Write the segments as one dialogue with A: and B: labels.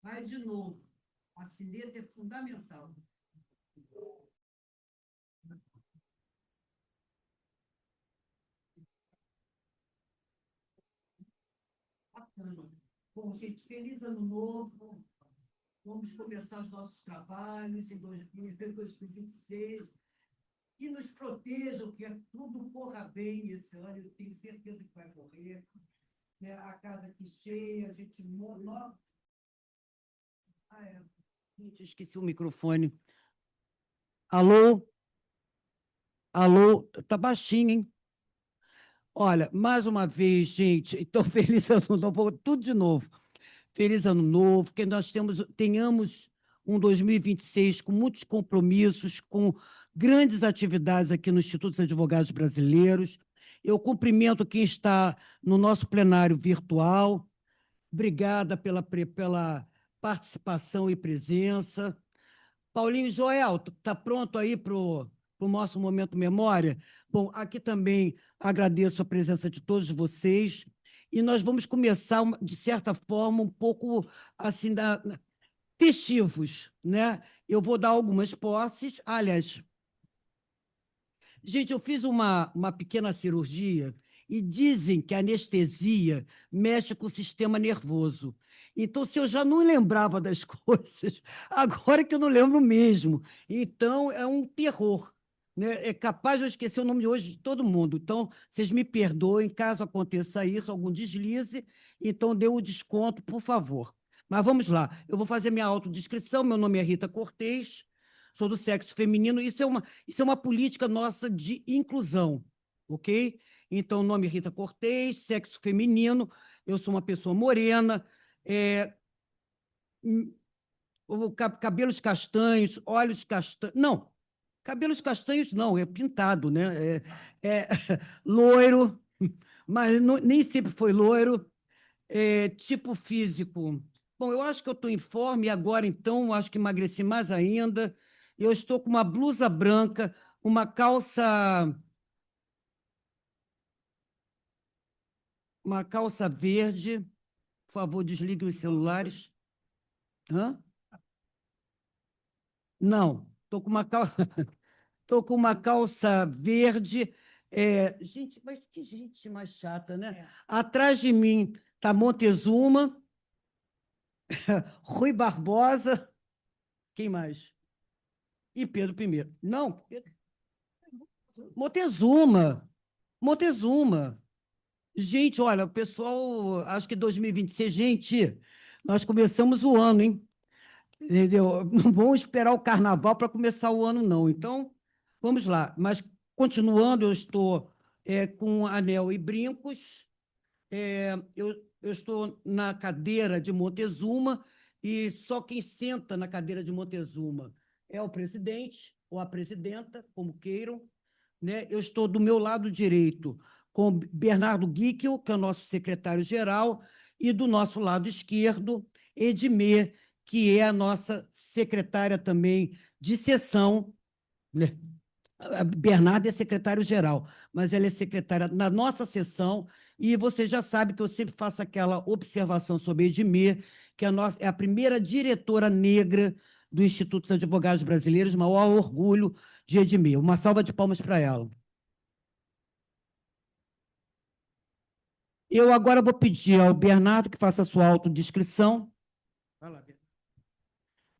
A: Vai de novo. A sineta é fundamental. Bacana. Bom, gente, feliz ano novo. Vamos começar os nossos trabalhos em 2026. Que nos protejam, que tudo corra bem esse ano. Eu tenho certeza que vai correr. Né? A casa aqui cheia, a gente mora. Ah, é. Gente, esqueci o microfone. Alô? Alô? Tá baixinho, hein? Olha, mais uma vez, gente, então feliz ano novo, tudo de novo. Feliz ano novo, que nós tenhamos um 2026 com muitos compromissos, com grandes atividades aqui no Instituto dos Advogados Brasileiros. Eu cumprimento quem está no nosso plenário virtual. Obrigada pela participação e presença. Paulinho Joel, está pronto aí para o nosso momento memória? Bom, aqui também agradeço a presença de todos vocês e nós vamos começar, de certa forma, um pouco assim, festivos, né? Eu vou dar algumas posses. Aliás, gente, eu fiz uma pequena cirurgia e dizem que a anestesia mexe com o sistema nervoso. Então, se eu já não lembrava das coisas, agora que eu não lembro mesmo. Então, é um terror. Né? É capaz de eu esquecer o nome de hoje de todo mundo. Então, vocês me perdoem caso aconteça isso, algum deslize. Então, dê o desconto, por favor. Mas vamos lá. Eu vou fazer minha autodescrição. Meu nome é Rita Cortez, sou do sexo feminino. Isso é uma política nossa de inclusão, ok? Então, nome Rita Cortez, sexo feminino, eu sou uma pessoa morena, é, cabelos castanhos, olhos castanhos. Não, cabelos castanhos não, é pintado, né? É loiro, mas nem sempre foi loiro. Tipo físico. Bom, eu acho que eu estou em forma e agora, então, acho que emagreci mais ainda. Eu estou com uma blusa branca, uma calça verde. Por favor, desligue os celulares. Hã? Não, estou com uma calça, tô com uma calça verde. Gente, mas que gente mais chata, né? Atrás de mim está Montezuma, Rui Barbosa, quem mais? E Pedro I. Não, Montezuma. Montezuma. Gente, olha, o pessoal, acho que 2026, gente, nós começamos o ano, hein? Entendeu? Não vamos esperar o carnaval para começar o ano, não. Então, vamos lá. Mas, continuando, eu estou com anel e brincos. Eu estou na cadeira de Montezuma e só quem senta na cadeira de Montezuma é o presidente ou a presidenta, como queiram. Né? Eu estou do meu lado direito com Bernardo Guickel, que é o nosso secretário-geral, e do nosso lado esquerdo, Edmê, que é a nossa secretária também de sessão, né? A Bernarda é secretário-geral, mas ela é secretária na nossa sessão, e você já sabe que eu sempre faço aquela observação sobre a Edmê, que é a primeira diretora negra do Instituto dos Advogados Brasileiros, maior orgulho de Edmê. Uma salva de palmas para ela. Eu agora vou pedir ao Bernardo que faça a sua autodescrição. Vai lá, Bernardo.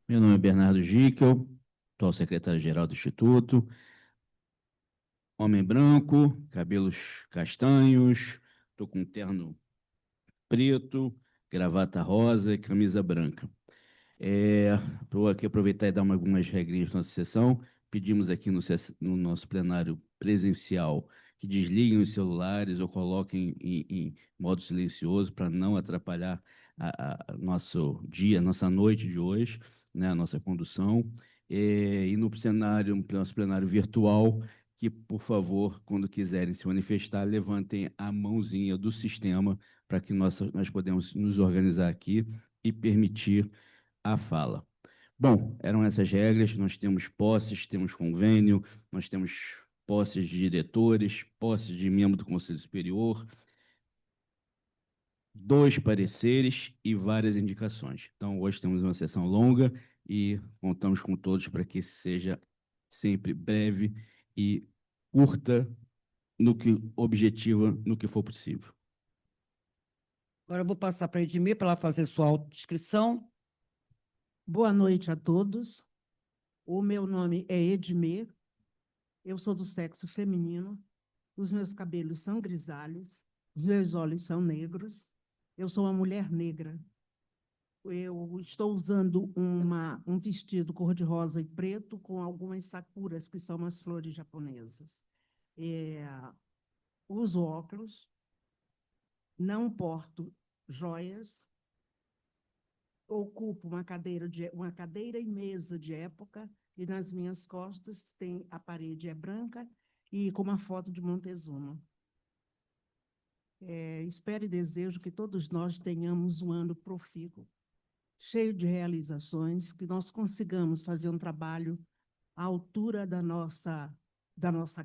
B: Meu nome é Bernardo Gickel, atual secretário-geral do Instituto, homem branco, cabelos castanhos, estou com um terno preto, gravata rosa e camisa branca. Vou aqui aproveitar e dar algumas regrinhas na nossa sessão. Pedimos aqui no nosso plenário presencial que desliguem os celulares ou coloquem em modo silencioso para não atrapalhar nosso dia, nossa noite de hoje, né, a nossa condução. E no nosso plenário virtual, que, por favor, quando quiserem se manifestar, levantem a mãozinha do sistema para que nós podemos nos organizar aqui e permitir a fala. Bom, eram essas regras. Nós temos posses, temos convênio, nós temos posses de diretores, posses de membro do Conselho Superior. 2 pareceres e várias indicações. Então, hoje temos uma sessão longa e contamos com todos para que seja sempre breve e curta no que objetiva, no que for possível.
C: Agora eu vou passar para a Edmir para ela fazer sua autodescrição.
D: Boa noite a todos. O meu nome é Edmir. Eu sou do sexo feminino. Os meus cabelos são grisalhos. Os meus olhos são negros. Eu sou uma mulher negra. Eu estou usando um vestido cor-de-rosa e preto com algumas sakuras, que são umas flores japonesas. Uso óculos. Não porto joias. Ocupo uma cadeira e mesa de época, e nas minhas costas tem a parede é branca e com uma foto de Montezuma. Espero e desejo que todos nós tenhamos um ano profícuo, cheio de realizações, que nós consigamos fazer um trabalho à altura da nossa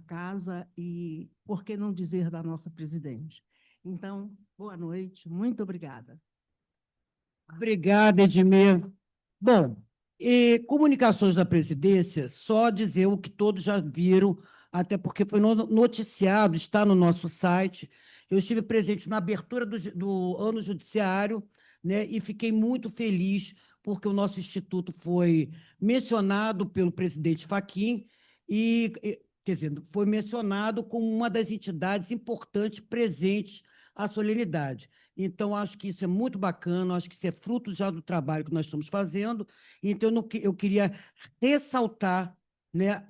D: casa e, por que não dizer, da nossa presidente. Então, boa noite, muito obrigada.
C: Obrigada, Edmir. Bom, e comunicações da presidência, só dizer o que todos já viram, até porque foi noticiado, está no nosso site. Eu estive presente na abertura do ano judiciário, né, e fiquei muito feliz porque o nosso instituto foi mencionado pelo presidente Fachin quer dizer, foi mencionado como uma das entidades importantes presentes à solenidade. Então, acho que isso é muito bacana, acho que isso é fruto já do trabalho que nós estamos fazendo. Então, eu queria ressaltar, né,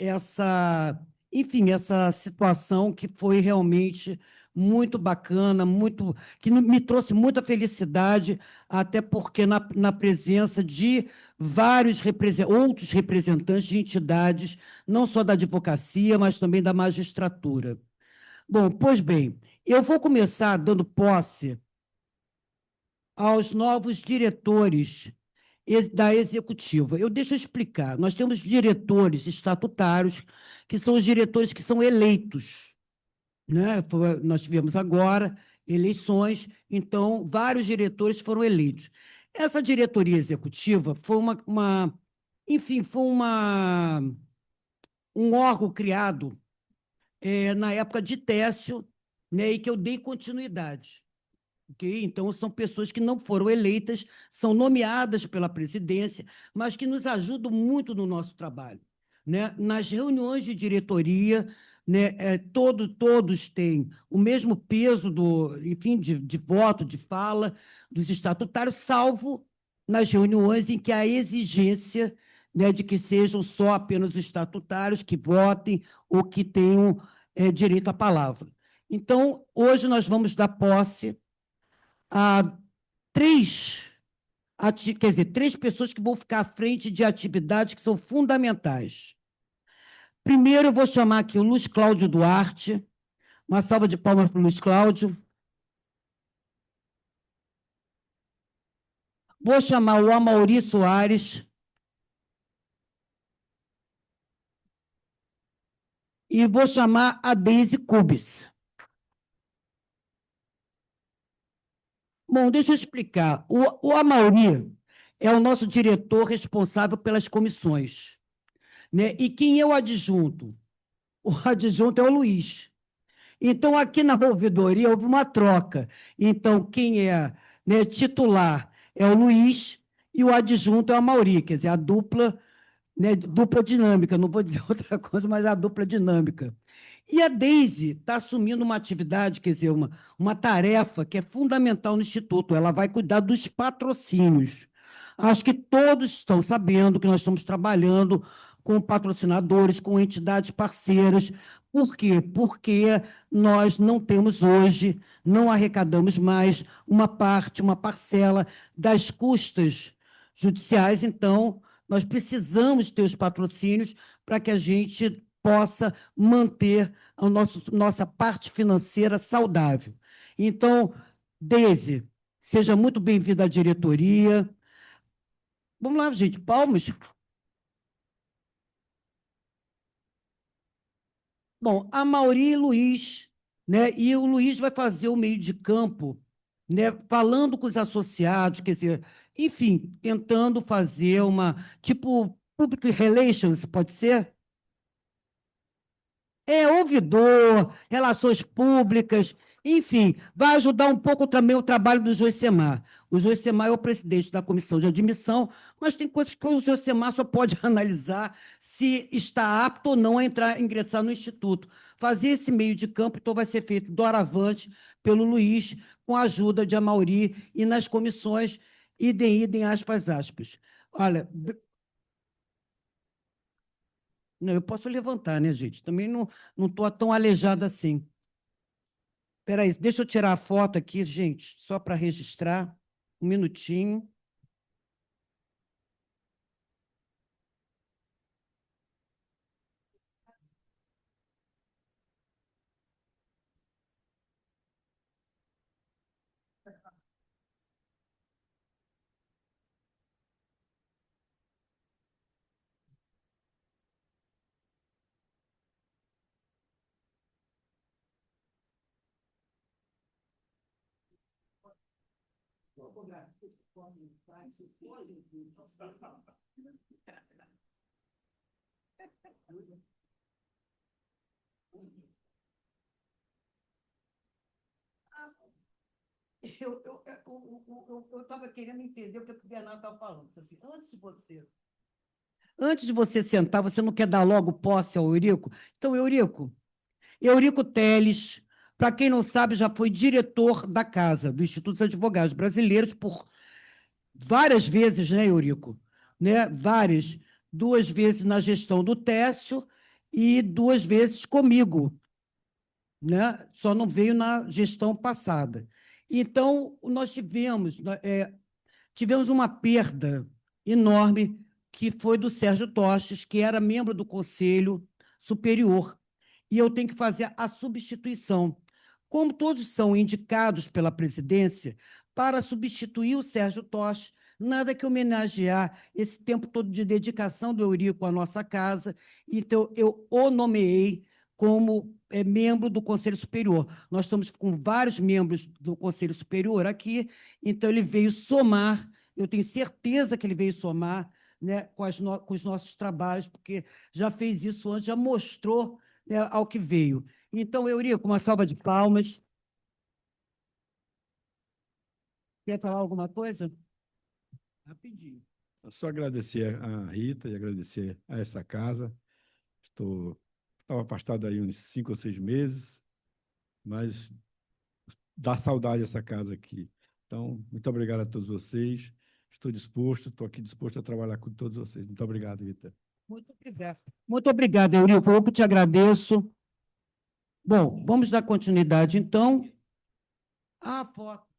C: enfim, essa situação que foi realmente muito bacana, que me trouxe muita felicidade, até porque na presença de vários outros representantes de entidades, não só da advocacia, mas também da magistratura. Bom, pois bem, eu vou começar dando posse aos novos diretores da executiva. Deixa eu explicar. Nós temos diretores estatutários, que são os diretores que são eleitos, né? Nós tivemos agora eleições, então vários diretores foram eleitos. Essa diretoria executiva foi enfim, foi um órgão criado na época de Técio, né, e que eu dei continuidade. Okay? Então, são pessoas que não foram eleitas, são nomeadas pela presidência, mas que nos ajudam muito no nosso trabalho. Né? Nas reuniões de diretoria, né, todos têm o mesmo peso enfim, de voto, de fala dos estatutários, salvo nas reuniões em que há exigência, né, de que sejam só apenas os estatutários que votem ou que tenham direito à palavra. Então, hoje nós vamos dar posse a três pessoas que vão ficar à frente de atividades que são fundamentais. Primeiro, eu vou chamar aqui o Luiz Cláudio Duarte. Uma salva de palmas para o Luiz Cláudio. Vou chamar o Amaury Soares. E vou chamar a Deise Cubis. Bom, deixa eu explicar. O Amaury é o nosso diretor responsável pelas comissões. Né? E quem é o adjunto? O adjunto é o Luiz. Então, aqui na ouvidoria houve uma troca. Então, quem é, né, titular é o Luiz e o adjunto é o Amaury, quer dizer, a dupla, né, dupla dinâmica, não vou dizer outra coisa, mas a dupla dinâmica. E a Deise está assumindo uma atividade, quer dizer, uma tarefa que é fundamental no Instituto. Ela vai cuidar dos patrocínios. Acho que todos estão sabendo que nós estamos trabalhando com patrocinadores, com entidades parceiras. Por quê? Porque nós não temos hoje, não arrecadamos mais uma parcela das custas judiciais, então nós precisamos ter os patrocínios para que a gente possa manter a nossa parte financeira saudável. Então, Deise, seja muito bem-vinda à diretoria. Vamos lá, gente, palmas. Bom, a Mauri e Luiz, né? E o Luiz vai fazer o meio de campo né, falando com os associados, quer dizer, enfim, tentando fazer uma, tipo, public relations, pode ser? É ouvidor, relações públicas, enfim, vai ajudar um pouco também o trabalho do Joicemar. O Joicemar é o presidente da comissão de admissão, mas tem coisas que o Joicemar só pode analisar se está apto ou não a entrar, ingressar no Instituto. Fazer esse meio de campo, então, vai ser feito doravante pelo Luiz, com a ajuda de Amauri e nas comissões, idem, aspas, aspas. Olha, não, eu posso levantar, né, gente? Também não estou tão aleijada assim. Espera aí, deixa eu tirar a foto aqui, gente, só para registrar. Um minutinho. Eu estava querendo entender o que o Bernardo estava falando. Assim, antes de você sentar, você não quer dar logo posse ao Eurico? Então, Eurico Teles, para quem não sabe, já foi diretor da Casa, do Instituto dos Advogados Brasileiros, por várias vezes, né, Eurico? Né? Várias. 2 vezes na gestão do Técio e 2 vezes comigo, né? Só não veio na gestão passada. Então, nós tivemos uma perda enorme, que foi do Sérgio Tostes, que era membro do Conselho Superior, e eu tenho que fazer a substituição. Como todos são indicados pela presidência para substituir o Sérgio Tostes, nada que homenagear esse tempo todo de dedicação do Eurico à nossa casa, então eu o nomeei como membro do Conselho Superior. Nós estamos com vários membros do Conselho Superior aqui, então ele veio somar, eu tenho certeza que ele veio somar, né, com os nossos trabalhos, porque já fez isso antes, já mostrou, né, ao que veio. Então, Eurico, uma salva de palmas. Quer falar alguma coisa? Rapidinho.
E: Só agradecer a Rita e agradecer a essa casa. Estava afastado aí uns 5 ou 6 meses, mas dá saudade essa casa aqui. Então, muito obrigado a todos vocês. Estou aqui disposto a trabalhar com todos vocês. Muito obrigado, Rita.
C: Muito obrigado. Muito obrigado, Eurico. Eu que te agradeço. Bom, vamos dar continuidade, então. A foto.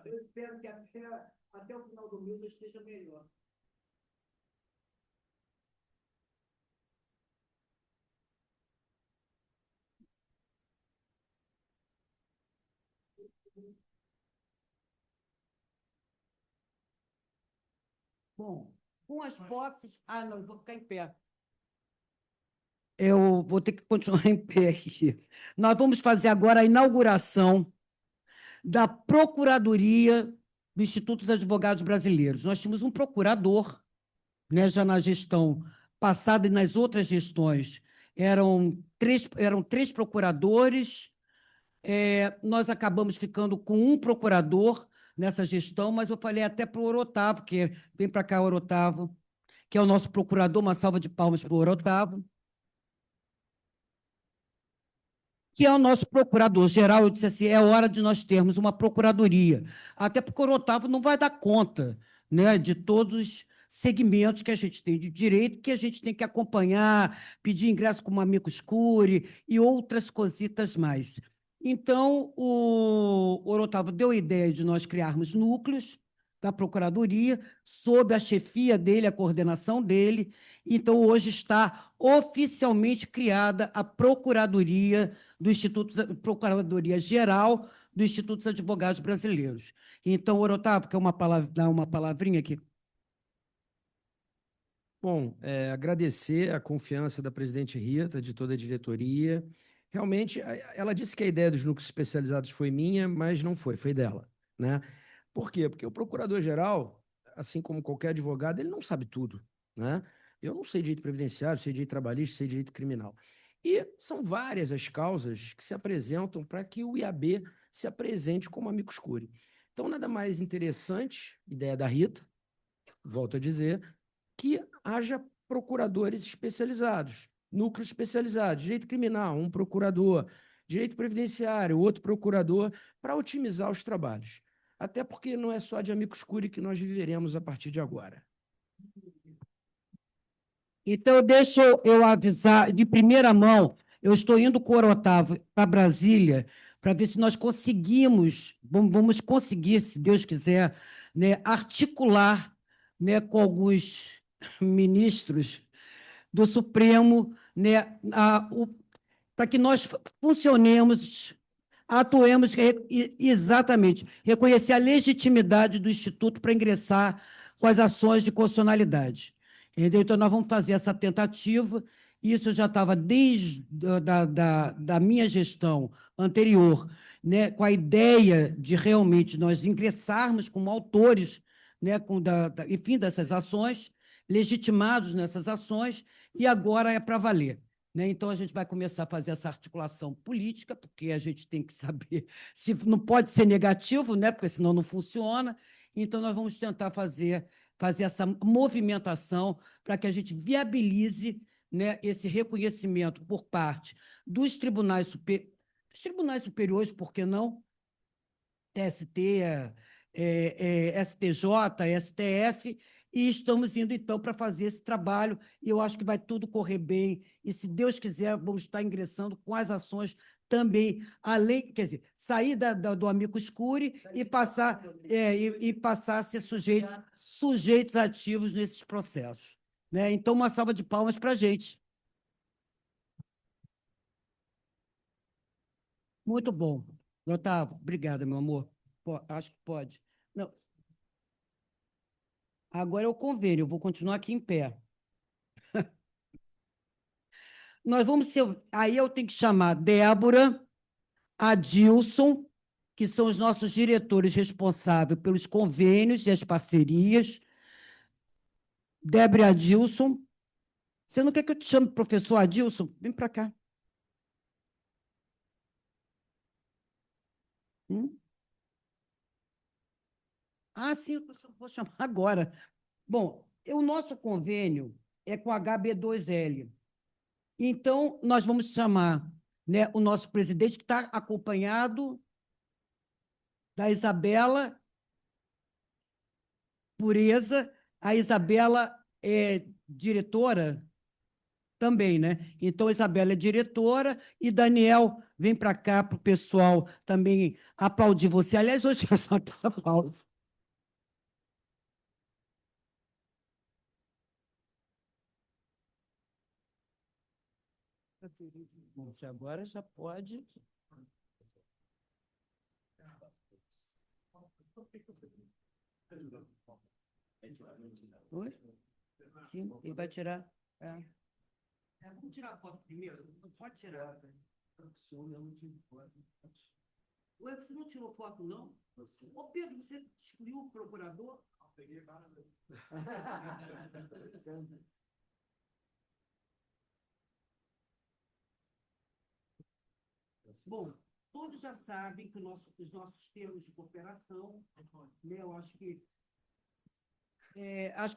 C: Eu espero que até o final do mês eu esteja melhor. Bom, com as posses. Ah, não, eu vou ficar em pé. Eu vou ter que continuar em pé aqui. Nós vamos fazer agora a inauguração da Procuradoria do Instituto dos Advogados Brasileiros. Nós tínhamos um procurador, né, já na gestão passada e nas outras gestões. Eram três procuradores. Nós acabamos ficando com um procurador nessa gestão, mas eu falei até para o Orotavo, que vem para cá, Orotavo, que é o nosso procurador, uma salva de palmas para o Orotavo, que é o nosso procurador-geral. Eu disse assim, é hora de nós termos uma procuradoria, até porque o Otávio não vai dar conta, né, de todos os segmentos que a gente tem de direito, que a gente tem que acompanhar, pedir ingresso com uma amicus curiae e outras cositas mais. Então, o Otávio deu a ideia de nós criarmos núcleos da Procuradoria, sob a chefia dele, a coordenação dele. Então, hoje está oficialmente criada a Procuradoria do Instituto, Procuradoria-Geral do Instituto dos Advogados Brasileiros. Então, Orotávio, quer dar uma palavrinha aqui?
F: Bom, agradecer a confiança da presidente Rita, de toda a diretoria, realmente, ela disse que a ideia dos núcleos especializados foi minha, mas não foi, foi dela, né? Por quê? Porque o procurador-geral, assim como qualquer advogado, ele não sabe tudo, né? Eu não sei direito previdenciário, sei direito trabalhista, sei direito criminal. E são várias as causas que se apresentam para que o IAB se apresente como amicus curiae. Então, nada mais interessante, ideia da Rita, volto a dizer, que haja procuradores especializados, núcleos especializados, direito criminal, um procurador, direito previdenciário, outro procurador, para otimizar os trabalhos. Até porque não é só de amicus curiae que nós viveremos a partir de agora.
C: Então, deixa eu avisar de primeira mão, eu estou indo com o Otávio para Brasília para ver se nós conseguimos, vamos conseguir, se Deus quiser, né, articular, né, com alguns ministros do Supremo, né, para que nós funcionemos, atuemos exatamente, reconhecer a legitimidade do Instituto para ingressar com as ações de constitucionalidade. Entendeu? Então, nós vamos fazer essa tentativa. Isso já estava desde da minha gestão anterior, né, com a ideia de realmente nós ingressarmos como autores, né, enfim, dessas ações, legitimados nessas ações, e agora é para valer. Né? Então, a gente vai começar a fazer essa articulação política, porque a gente tem que saber se não pode ser negativo, né? Porque senão não funciona. Então, nós vamos tentar fazer essa movimentação para que a gente viabilize, né, esse reconhecimento por parte dos tribunais superiores, por que não? TST, STJ, STF, e estamos indo, então, para fazer esse trabalho, e eu acho que vai tudo correr bem, e, se Deus quiser, vamos estar ingressando com as ações também, além, quer dizer, sair do amicus curiae e passar, e passar a ser sujeitos ativos nesses processos. Né? Então, uma salva de palmas para a gente. Muito bom. Otávio, obrigada, meu amor. Acho que pode. Não. Agora é o convênio, eu vou continuar aqui em pé. Nós vamos ser. Aí eu tenho que chamar Débora, Adilson, que são os nossos diretores responsáveis pelos convênios e as parcerias. Débora e Adilson. Você não quer que eu te chame professor Adilson? Vem para cá. Ah, sim, eu vou chamar agora. Bom, o nosso convênio é com a HB2L. Então, nós vamos chamar, né, o nosso presidente, que está acompanhado da Isabela Pureza. A Isabela é diretora também, né? Então, a Isabela é diretora e Daniel, vem para cá para o pessoal também aplaudir você. Aliás, hoje é só aplauso. Agora já pode. Oi? Sim, ele vai tirar. Vamos tirar a foto primeiro? Não pode tirar. Ué, você não tirou foto, não? Ô, Pedro, você excluiu o procurador? Peguei várias vezes. Bom, todos já sabem que os nossos termos de cooperação, né, eu acho que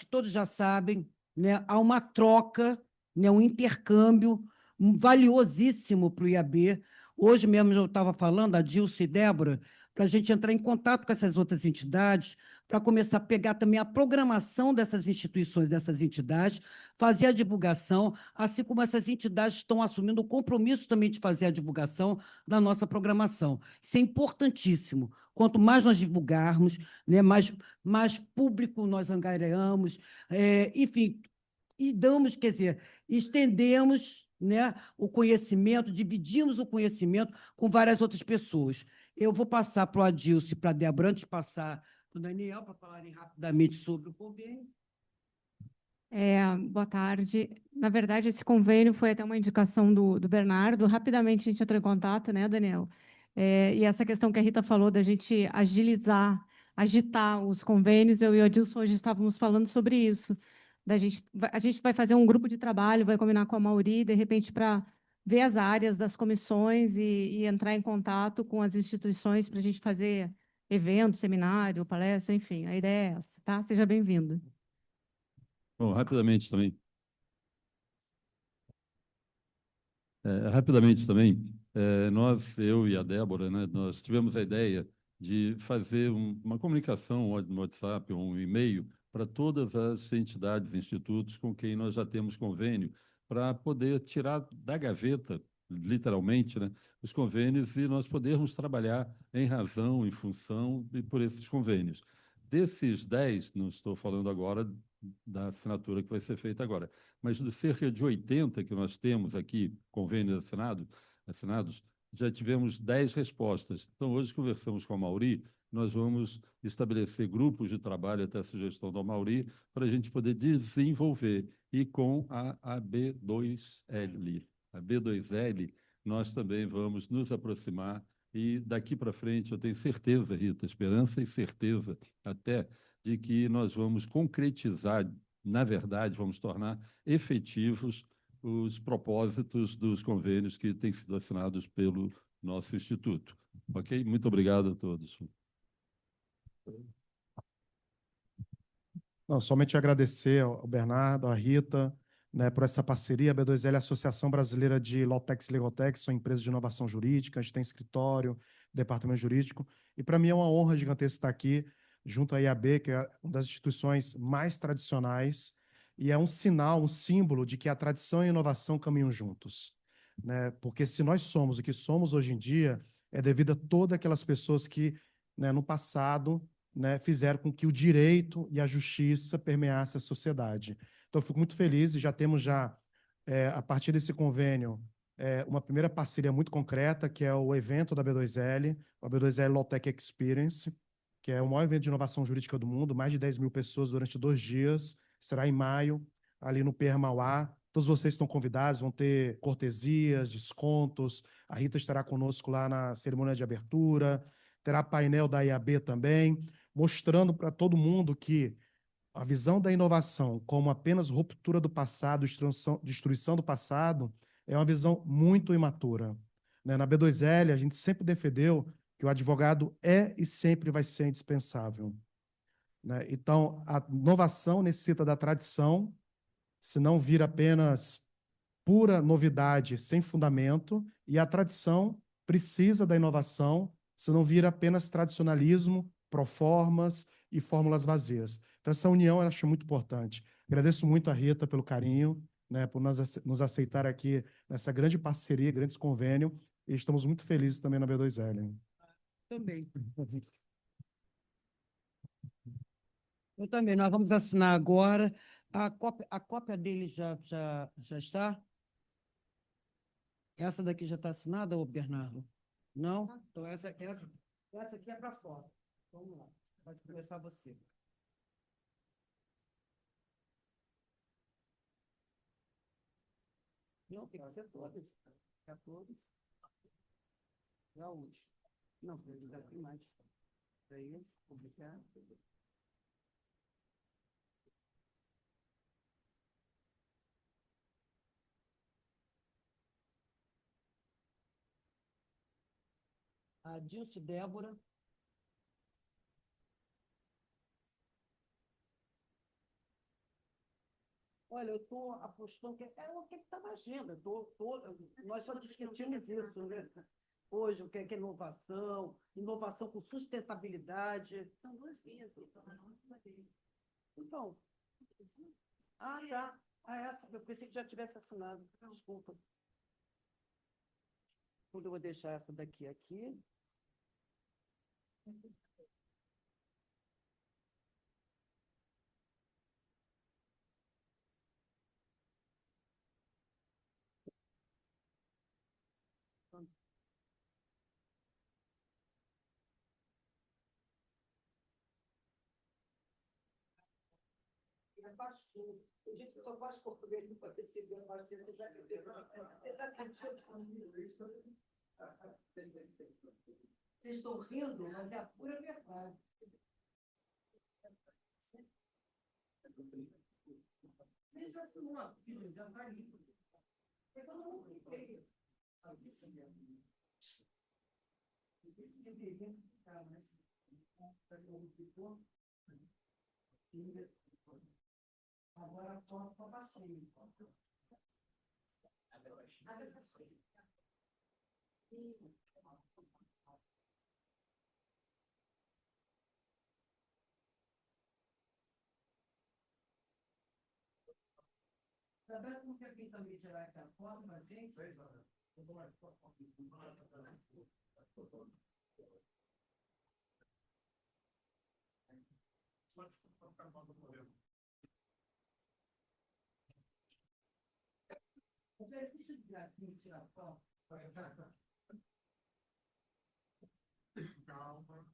C: todos já sabem, né, há uma troca, né, um intercâmbio valiosíssimo para o IAB. Hoje mesmo eu estava falando, a Dilce e Débora, para a gente entrar em contato com essas outras entidades, para começar a pegar também a programação dessas instituições, dessas entidades, fazer a divulgação, assim como essas entidades estão assumindo o compromisso também de fazer a divulgação da nossa programação. Isso é importantíssimo. Quanto mais nós divulgarmos, né, mais público nós angariamos, enfim, e damos, quer dizer, estendemos, né, o conhecimento, dividimos o conhecimento com várias outras pessoas. Eu vou passar para o Adilson e para a Débora, antes de passar para o Daniel, para falarem rapidamente sobre o convênio.
G: Boa tarde. Na verdade, esse convênio foi até uma indicação do Bernardo. Rapidamente a gente entrou em contato, né, Daniel? E essa questão que a Rita falou da gente agilizar, agitar os convênios, eu e o Adilson hoje estávamos falando sobre isso. A gente vai fazer um grupo de trabalho, vai combinar com a Mauri, de repente, para ver as áreas das comissões e entrar em contato com as instituições para a gente fazer evento, seminário, palestra, enfim. A ideia é essa, tá? Seja bem-vindo.
H: Bom, rapidamente também, eu e a Débora, né, nós tivemos a ideia de fazer uma comunicação no WhatsApp ou um e-mail para todas as entidades, institutos com quem nós já temos convênio, para poder tirar da gaveta, literalmente, né, os convênios e nós podermos trabalhar em razão, em função e por esses convênios. Desses 10, não estou falando agora da assinatura que vai ser feita agora, mas de cerca de 80 que nós temos aqui, convênios assinados, já tivemos 10 respostas. Então, hoje conversamos com a Mauri, nós vamos estabelecer grupos de trabalho, até a sugestão da Mauri, para a gente poder desenvolver. E com a AB2L. A B2L, nós também vamos nos aproximar e daqui para frente eu tenho certeza, Rita, esperança e certeza até de que nós vamos concretizar, na verdade, vamos tornar efetivos os propósitos dos convênios que têm sido assinados pelo nosso Instituto. Ok? Muito obrigado a todos.
I: Não, somente agradecer ao Bernardo, à Rita, né, por essa parceria. A B2L é a Associação Brasileira de Lawtex e Legaltex, são empresas de inovação jurídica, a gente tem escritório, departamento jurídico, e para mim é uma honra gigantesca estar aqui, junto à IAB, que é uma das instituições mais tradicionais, e é um sinal, um símbolo de que a tradição e a inovação caminham juntos, né? Porque se nós somos o que somos hoje em dia, é devido a todas aquelas pessoas que, né, no passado, né, fizeram com que o direito e a justiça permeassem a sociedade. Então, eu fico muito feliz e já temos a partir desse convênio, uma primeira parceria muito concreta, que é o evento da B2L, o B2L Lawtech Experience, que é o maior evento de inovação jurídica do mundo, mais de 10 mil pessoas durante 2 dias, será em maio, ali no PR Mauá. Todos vocês estão convidados, vão ter cortesias, descontos, a Rita estará conosco lá na cerimônia de abertura, terá painel da IAB também, mostrando para todo mundo que a visão da inovação como apenas ruptura do passado, destruição do passado, é uma visão muito imatura, né? Na B2L, a gente sempre defendeu que o advogado é e sempre vai ser indispensável, né? Então, a inovação necessita da tradição, senão vira apenas pura novidade sem fundamento, e a tradição precisa da inovação, senão vira apenas tradicionalismo, proformas e fórmulas vazias. Então, essa união eu acho muito importante. Agradeço muito a Rita pelo carinho, né, por nos aceitar aqui nessa grande parceria, grande convênio, e estamos muito felizes também na B2L.
C: Também. Eu também. Nós vamos assinar agora. A cópia dele já está? Essa daqui já está assinada, ô Bernardo? Não? Então, essa aqui é para fora. Vamos lá. Pode começar você. Não, tem que ser todos. É todos. Já uns. Não, já tem mais. Aí, publicar. A Dilce Débora. Olha, eu estou apostando que é o que está na agenda. Nós só discutimos isso, né? Hoje, o que é inovação, inovação com sustentabilidade. São 2 linhas. Então, tá. Eu pensei que já tivesse assinado. Desculpa. Eu vou deixar essa daqui aqui.
A: Abaixou. O dia que só faz português para perceber o bastante, você já entendeu. Vocês estão rindo, mas é a pura verdade. Ele já assinou aquilo, já está ali. Eu não fiquei. Deveria ficar, mas agora só baixei. Sabe como que alguém também tirar essa foto pra gente? O benefício de gracinha tirar foto. Calma.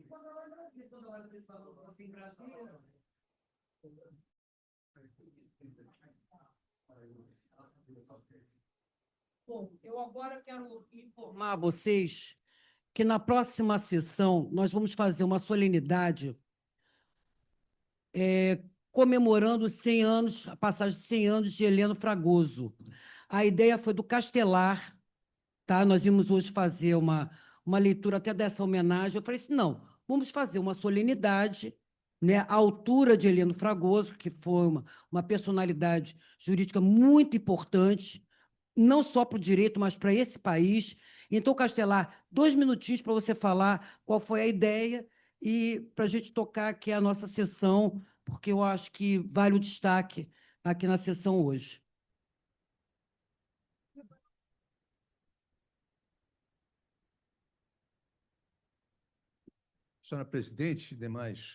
A: Quando ela vai Brasília, toda hora eles falam assim, Brasília.
C: Bom, eu agora quero informar vocês que na próxima sessão nós vamos fazer uma solenidade comemorando os 100 anos, a passagem de 100 anos de Heleno Fragoso. A ideia foi do Castelar, tá? Nós íamos hoje fazer uma leitura até dessa homenagem. Eu falei assim, não, vamos fazer uma solenidade, né, à altura de Heleno Fragoso, que foi uma personalidade jurídica muito importante, não só para o direito, mas para esse país. Então, Castelar, 2 minutinhos para você falar qual foi a ideia e para a gente tocar aqui a nossa sessão, porque eu acho que vale o destaque aqui na sessão hoje.
J: Senhora presidente, demais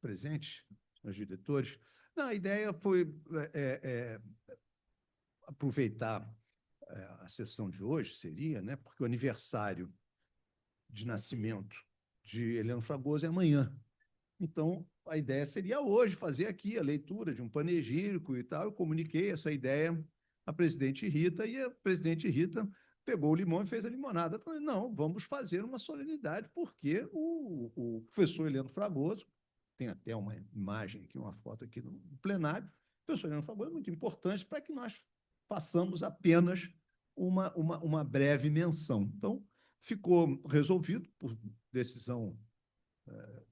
J: presentes, senhores diretores, não, a ideia foi aproveitar a sessão de hoje, seria, né, porque o aniversário de nascimento de Heleno Fragoso é amanhã. Então, a ideia seria hoje fazer aqui a leitura de um panegírico e tal. Eu comuniquei essa ideia à presidente Rita e a presidente Rita pegou o limão e fez a limonada. Eu falei, não, vamos fazer uma solenidade, porque o professor Heleno Fragoso, tem até uma imagem aqui, uma foto aqui no plenário, o professor Heleno Fragoso é muito importante para que nós façamos apenas uma breve menção. Então, ficou resolvido, por decisão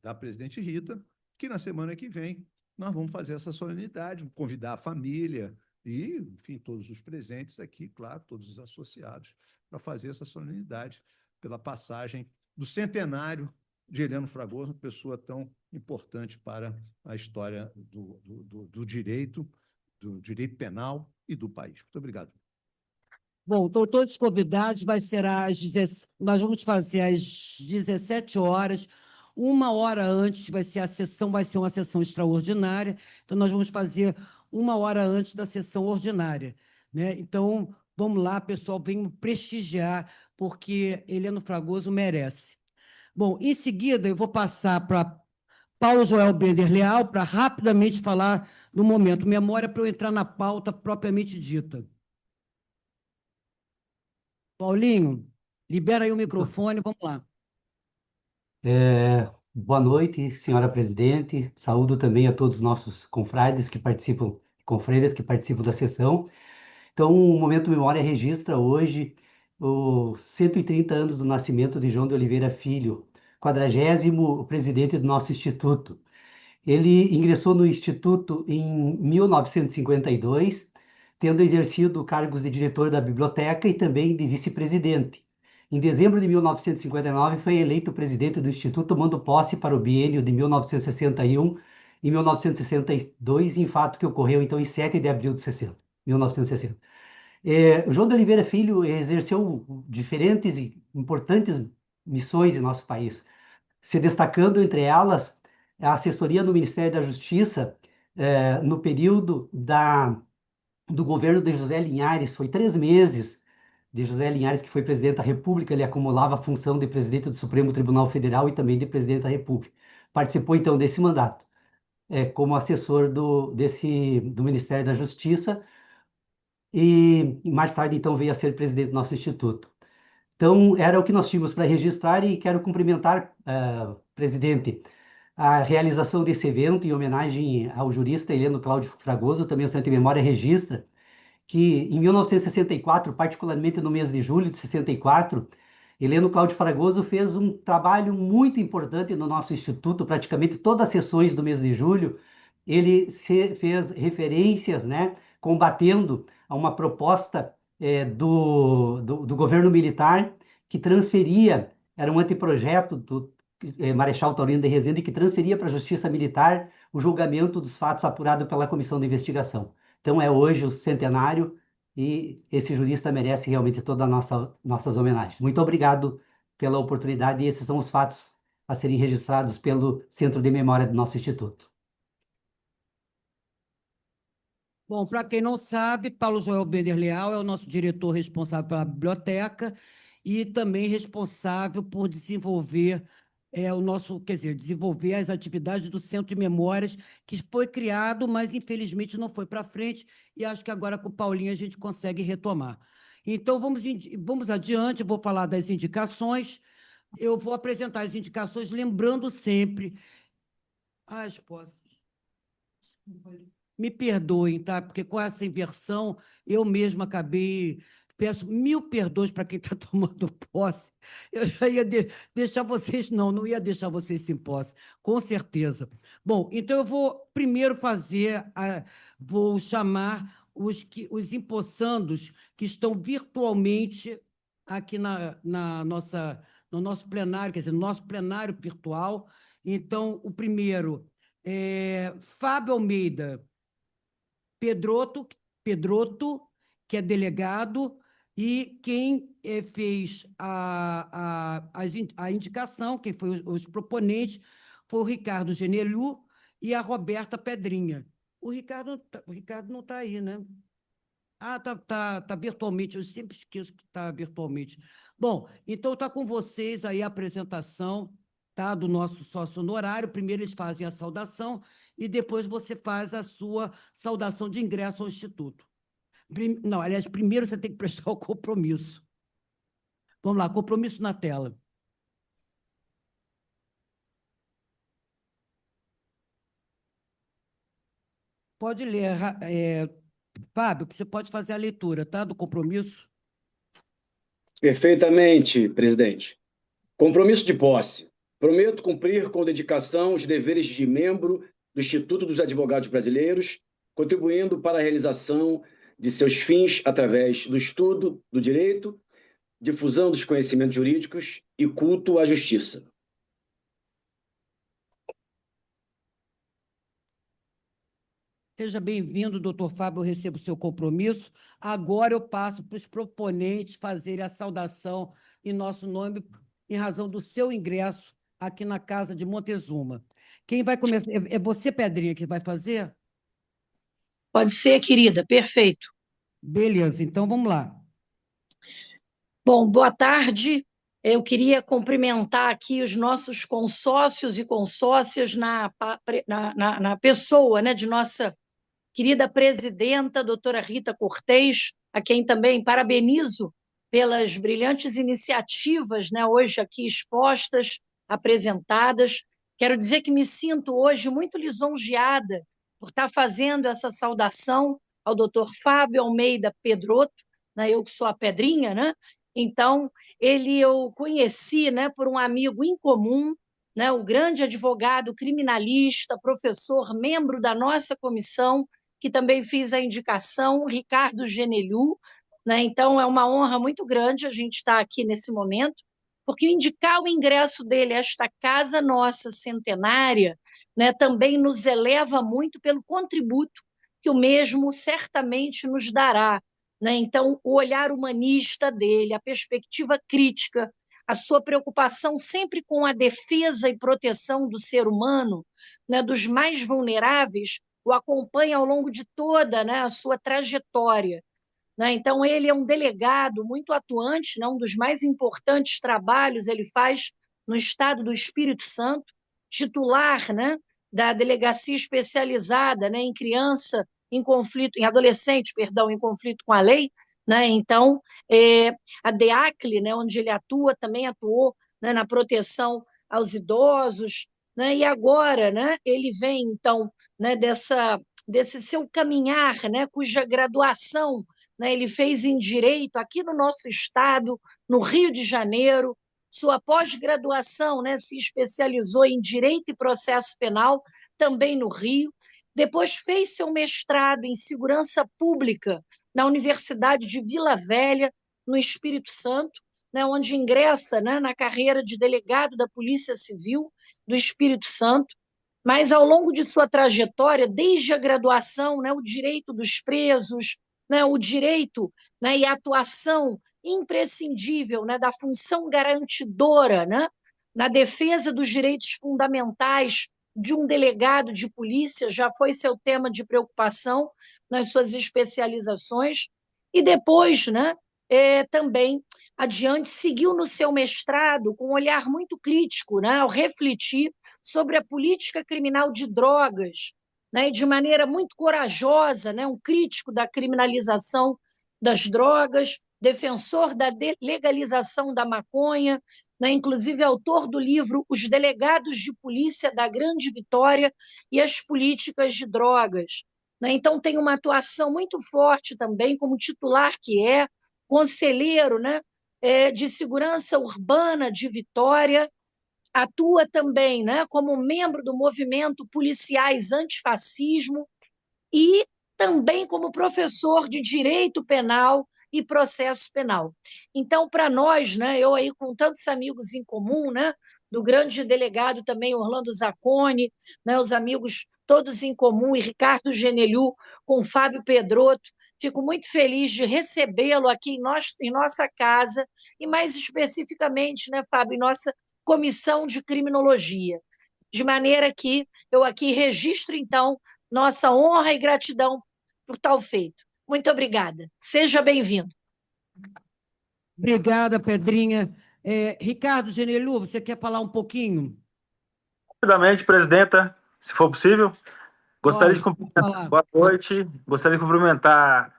J: da presidente Rita, que na semana que vem nós vamos fazer essa solenidade, convidar a família e, enfim, todos os presentes aqui, claro, todos os associados, para fazer essa solenidade pela passagem do centenário de Heleno Fragoso, uma pessoa tão importante para a história do direito penal e do país. Muito obrigado.
C: Bom, então, todos convidados, nós vamos fazer às 17 horas, 1 hora antes vai ser uma sessão extraordinária, então nós vamos fazer 1 hora antes da sessão ordinária, né? Então, vamos lá, pessoal, venham prestigiar, porque Heleno Fragoso merece. Bom, em seguida, eu vou passar para Paulo Joel Bender Leal, para rapidamente falar do momento memória, para eu entrar na pauta propriamente dita. Paulinho, libera aí o microfone, vamos lá.
K: Boa noite, senhora presidente. Saúdo também a todos os nossos confrades que participam, confreiras que participam da sessão. Então, o Momento Memória registra hoje os 130 anos do nascimento de João de Oliveira Filho, 40º presidente do nosso instituto. Ele ingressou no instituto em 1952, tendo exercido cargos de diretor da biblioteca e também de vice-presidente. Em dezembro de 1959, foi eleito presidente do Instituto, tomando posse para o biênio de 1961 e 1962, em fato que ocorreu, então, em 7 de abril de 1960. João de Oliveira Filho exerceu diferentes e importantes missões em nosso país, se destacando, entre elas, a assessoria no Ministério da Justiça, no período do governo de José Linhares, foi 3 meses, de José Linhares, que foi presidente da República, ele acumulava a função de presidente do Supremo Tribunal Federal e também de presidente da República. Participou, então, desse mandato, como assessor do Ministério da Justiça, e mais tarde, então, veio a ser presidente do nosso instituto. Então, era o que nós tínhamos para registrar e quero cumprimentar, presidente, a realização desse evento em homenagem ao jurista Heleno Cláudio Fragoso, também o Santa Memória registra que em 1964, particularmente no mês de julho de 64, Heleno Cláudio Fragoso fez um trabalho muito importante no nosso instituto, praticamente todas as sessões do mês de julho, ele fez referências, né, combatendo a uma proposta do governo militar que transferia, era um anteprojeto do Marechal Taurino de Rezende, que transferia para a Justiça Militar o julgamento dos fatos apurados pela Comissão de Investigação. Então, é hoje o centenário e esse jurista merece realmente todas as nossas homenagens. Muito obrigado pela oportunidade e esses são os fatos a serem registrados pelo Centro de Memória do nosso Instituto.
C: Bom, para quem não sabe, Paulo Joel Bender Leal é o nosso diretor responsável pela biblioteca e também responsável por desenvolver desenvolver as atividades do Centro de Memórias, que foi criado, mas infelizmente não foi para frente, e acho que agora com o Paulinho a gente consegue retomar. Então, vamos adiante, vou falar das indicações, eu vou apresentar as indicações, lembrando sempre as posses. Me perdoem, tá? Porque com essa inversão, eu mesma acabei... Peço 1000 perdões para quem está tomando posse. Eu já ia deixar vocês... Não ia deixar vocês sem posse, com certeza. Bom, então eu vou primeiro vou chamar os empossandos que estão virtualmente aqui no nosso plenário, quer dizer, no nosso plenário virtual. Então, o primeiro é Fábio Almeida Pedroto, que é delegado, e quem fez a indicação, quem foi os proponentes, foi o Ricardo Genelu e a Roberta Pedrinha. O Ricardo não está aí, né? Ah, tá virtualmente, eu sempre esqueço que está virtualmente. Bom, então está com vocês aí a apresentação, tá, do nosso sócio honorário. Primeiro eles fazem a saudação e depois você faz a sua saudação de ingresso ao Instituto. Não, aliás, primeiro você tem que prestar o compromisso. Vamos lá, compromisso na tela. Pode ler, Fábio, você pode fazer a leitura, tá, do compromisso?
L: Perfeitamente, presidente. Compromisso de posse. Prometo cumprir com dedicação os deveres de membro do Instituto dos Advogados Brasileiros, contribuindo para a realização de seus fins através do estudo do direito, difusão dos conhecimentos jurídicos e culto à justiça.
C: Seja bem-vindo, doutor Fábio, eu recebo o seu compromisso. Agora eu passo para os proponentes fazerem a saudação em nosso nome, em razão do seu ingresso aqui na Casa de Montezuma. Quem vai começar? É você, Pedrinha, que vai fazer?
M: Pode ser, querida, perfeito.
C: Beleza, então vamos lá.
M: Bom, boa tarde. Eu queria cumprimentar aqui os nossos consórcios e consórcias na pessoa, né, de nossa querida presidenta, doutora Rita Cortez, a quem também parabenizo pelas brilhantes iniciativas, né, hoje aqui expostas, apresentadas. Quero dizer que me sinto hoje muito lisonjeada por estar fazendo essa saudação ao doutor Fábio Almeida Pedroto, né, eu que sou a Pedrinha, né? Então, eu conheci, né, por um amigo em comum, né, o grande advogado criminalista, professor, membro da nossa comissão, que também fiz a indicação, Ricardo Genelu, né? Então, é uma honra muito grande a gente estar aqui nesse momento, porque indicar o ingresso dele a esta casa nossa centenária, né, também nos eleva muito pelo contributo que o mesmo certamente nos dará, né? Então, o olhar humanista dele, a perspectiva crítica, a sua preocupação sempre com a defesa e proteção do ser humano, né, dos mais vulneráveis, o acompanha ao longo de toda, né, a sua trajetória. né? Então, ele é um delegado muito atuante, né? Um dos mais importantes trabalhos ele faz no estado do Espírito Santo, titular, né? Da delegacia especializada, né? Em criança em conflito, em adolescente, perdão, em conflito com a lei, né? Então, a DEACLE, né? Onde ele atua, também atuou, né? Na proteção aos idosos, né? E agora, né? Ele vem, então, né? Desse seu caminhar, né? Cuja graduação, né? Ele fez em Direito aqui no nosso estado, no Rio de Janeiro. Sua pós-graduação, né? Se especializou em Direito e Processo Penal, também no Rio. Depois fez seu mestrado em Segurança Pública na Universidade de Vila Velha, no Espírito Santo, né? Onde ingressa, né? Na carreira de delegado da Polícia Civil do Espírito Santo. Mas, ao longo de sua trajetória, desde a graduação, né? O direito dos presos, né? O direito, né? E a atuação imprescindível, né? Da função garantidora, né? Na defesa dos direitos fundamentais de um delegado de polícia, já foi seu tema de preocupação nas suas especializações, e depois, né? Também adiante, seguiu no seu mestrado com um olhar muito crítico, né? Ao refletir sobre a política criminal de drogas, né? E de maneira muito corajosa, né? Um crítico da criminalização das drogas, defensor da legalização da maconha, né? Inclusive autor do livro Os Delegados de Polícia da Grande Vitória e as Políticas de Drogas, né? Então, tem uma atuação muito forte também, como titular que é, conselheiro, né? De Segurança Urbana de Vitória, atua também, né? Como membro do movimento Policiais Antifascismo e também como professor de Direito Penal e Processo Penal. Então, para nós, né, eu aí com tantos amigos em comum, né, do grande delegado também Orlando Zacconi, né, os amigos todos em comum, e Ricardo Genelhu com Fábio Pedroto, fico muito feliz de recebê-lo aqui em nossa casa, e mais especificamente, né, Fábio, em nossa comissão de criminologia. De maneira que eu aqui registro, então, nossa honra e gratidão por tal feito. Muito obrigada. Seja bem-vindo.
C: Obrigada, Pedrinha. Ricardo Genelhu, você quer falar um pouquinho?
N: Rapidamente, presidenta, se for possível. Gostaria de
C: Pode
N: cumprimentar.
C: falar.
N: Boa noite. Gostaria de cumprimentar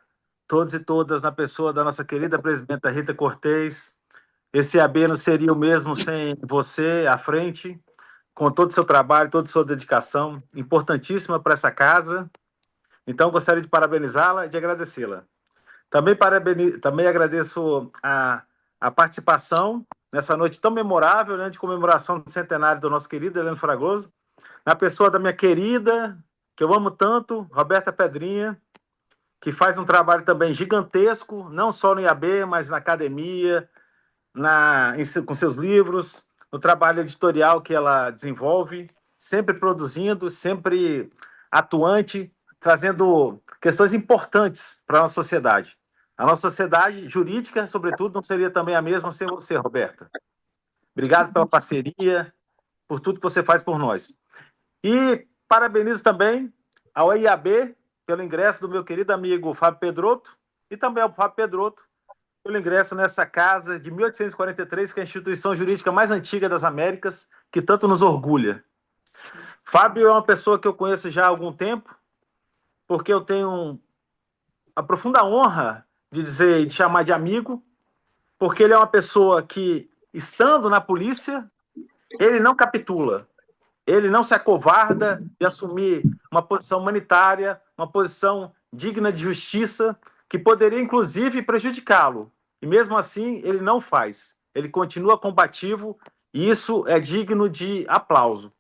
N: todos e todas na pessoa da nossa querida presidenta Rita Cortez. Esse AB não seria o mesmo sem você à frente, com todo o seu trabalho, toda a sua dedicação, importantíssima para essa casa. Então, gostaria de parabenizá-la e de agradecê-la. Também agradeço a participação nessa noite tão memorável, né, de comemoração do centenário do nosso querido Heleno Fragoso, na pessoa da minha querida, que eu amo tanto, Roberta Pedrinha, que faz um trabalho também gigantesco, não só no IAB, mas na academia, com seus livros, no trabalho editorial que ela desenvolve, sempre produzindo, sempre atuante, trazendo questões importantes para a nossa sociedade. A nossa sociedade jurídica, sobretudo, não seria também a mesma sem você, Roberta. Obrigado pela parceria, por tudo que você faz por nós. E parabenizo também ao IAB pelo ingresso do meu querido amigo Fábio Pedroto, e também ao Fábio Pedroto pelo ingresso nessa casa de 1843, que é a instituição jurídica mais antiga das Américas, que tanto nos orgulha. Fábio é uma pessoa que eu conheço já há algum tempo, porque eu tenho a profunda honra de chamar de amigo, porque ele é uma pessoa que, estando na polícia, ele não capitula, ele não se acovarda de assumir uma posição humanitária, uma posição digna de justiça, que poderia, inclusive, prejudicá-lo. E, mesmo assim, ele não faz. Ele continua combativo, e isso é digno de aplauso.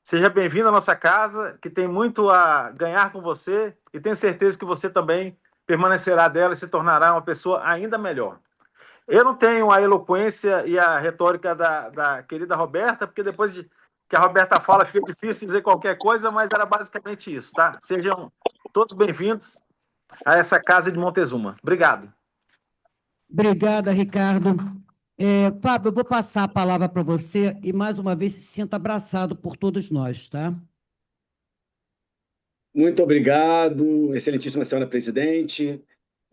N: Seja bem-vindo à nossa casa, que tem muito a ganhar com você, e tenho certeza que você também permanecerá dela e se tornará uma pessoa ainda melhor. Eu não tenho a eloquência e a retórica da querida Roberta, porque depois que a Roberta fala, fica difícil dizer qualquer coisa, mas era basicamente isso, tá? Sejam todos bem-vindos a essa casa de Montezuma. Obrigado.
C: Obrigada, Ricardo. Fábio, eu vou passar a palavra para você e, mais uma vez, se sinta abraçado por todos nós, tá?
L: Muito obrigado, excelentíssima senhora presidente.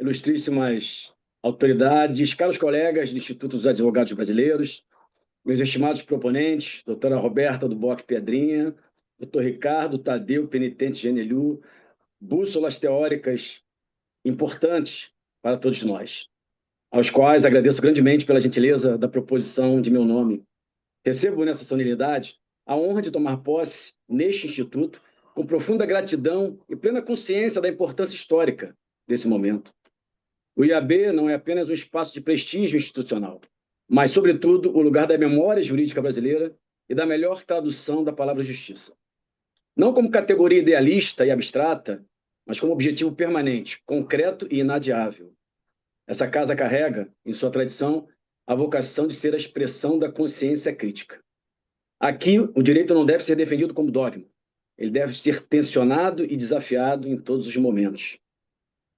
L: ilustríssimas autoridades, caros colegas do Instituto dos Advogados Brasileiros, meus estimados proponentes, doutora Roberta do Boc Pedrinha, doutor Ricardo Tadeu Penitente Genelhu, bússolas teóricas importantes para todos nós, aos quais agradeço grandemente pela gentileza da proposição de meu nome. Recebo nessa solenidade a honra de tomar posse neste instituto com profunda gratidão e plena consciência da importância histórica desse momento. O IAB não é apenas um espaço de prestígio institucional, mas, sobretudo, o lugar da memória jurídica brasileira e da melhor tradução da palavra justiça. Não como categoria idealista e abstrata, mas como objetivo permanente, concreto e inadiável. Essa casa carrega, em sua tradição, a vocação de ser a expressão da consciência crítica. Aqui, o direito não deve ser defendido como dogma. Ele deve ser tensionado e desafiado em todos os momentos.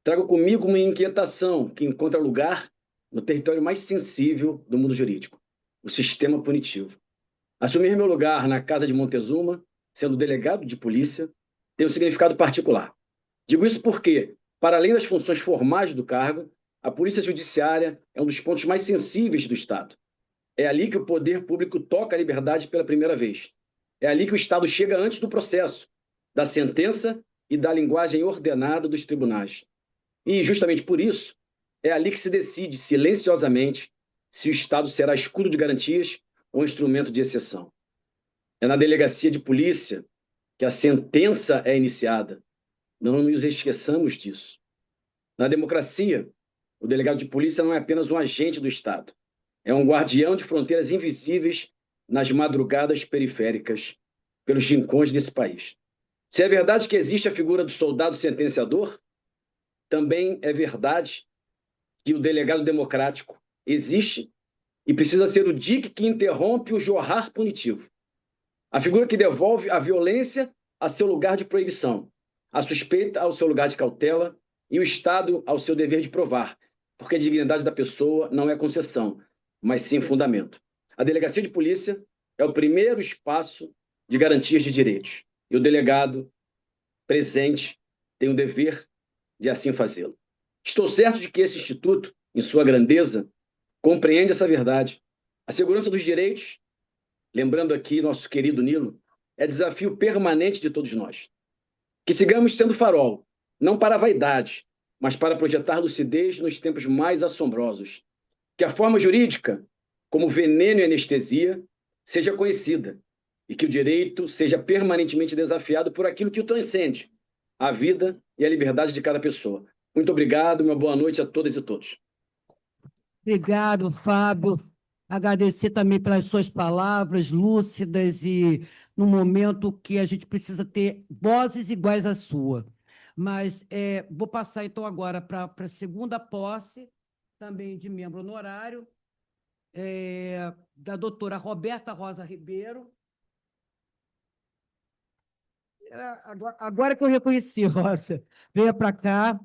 L: Trago comigo uma inquietação que encontra lugar no território mais sensível do mundo jurídico, o sistema punitivo. Assumir meu lugar na Casa de Montezuma, sendo delegado de polícia, tem um significado particular. Digo isso porque, para além das funções formais do cargo, a Polícia Judiciária é um dos pontos mais sensíveis do Estado. É ali que o poder público toca a liberdade pela primeira vez. É ali que o Estado chega antes do processo, da sentença e da linguagem ordenada dos tribunais. E, justamente por isso, é ali que se decide, silenciosamente, se o Estado será escudo de garantias ou instrumento de exceção. É na delegacia de polícia que a sentença é iniciada. Não nos esqueçamos disso. Na democracia, o delegado de polícia não é apenas um agente do Estado. É um guardião de fronteiras invisíveis nas madrugadas periféricas, pelos rincões desse país. Se é verdade que existe a figura do soldado sentenciador, também é verdade que o delegado democrático existe e precisa ser o dique que interrompe o jorrar punitivo. A figura que devolve a violência a seu lugar de proibição, a suspeita ao seu lugar de cautela e o Estado ao seu dever de provar, porque a dignidade da pessoa não é concessão, mas sim fundamento. A delegacia de polícia é o primeiro espaço de garantias de direitos, e o delegado presente tem o dever de assim fazê-lo. Estou certo de que esse instituto, em sua grandeza, compreende essa verdade. A segurança dos direitos, lembrando aqui nosso querido Nilo, é desafio permanente de todos nós. Que sigamos sendo farol, não para a vaidade, mas para projetar lucidez nos tempos mais assombrosos. Que a forma jurídica, como veneno e anestesia, seja conhecida e que o direito seja permanentemente desafiado por aquilo que o transcende, a vida e a liberdade de cada pessoa. Muito obrigado, uma boa noite a todas e todos.
C: Obrigado, Fábio. Agradecer também pelas suas palavras lúcidas e no momento que a gente precisa ter vozes iguais à sua. Mas vou passar, então, agora para a segunda posse, também de membro honorário, da doutora Roberta Rosa Ribeiro. Agora que eu reconheci, Rosa, venha para cá.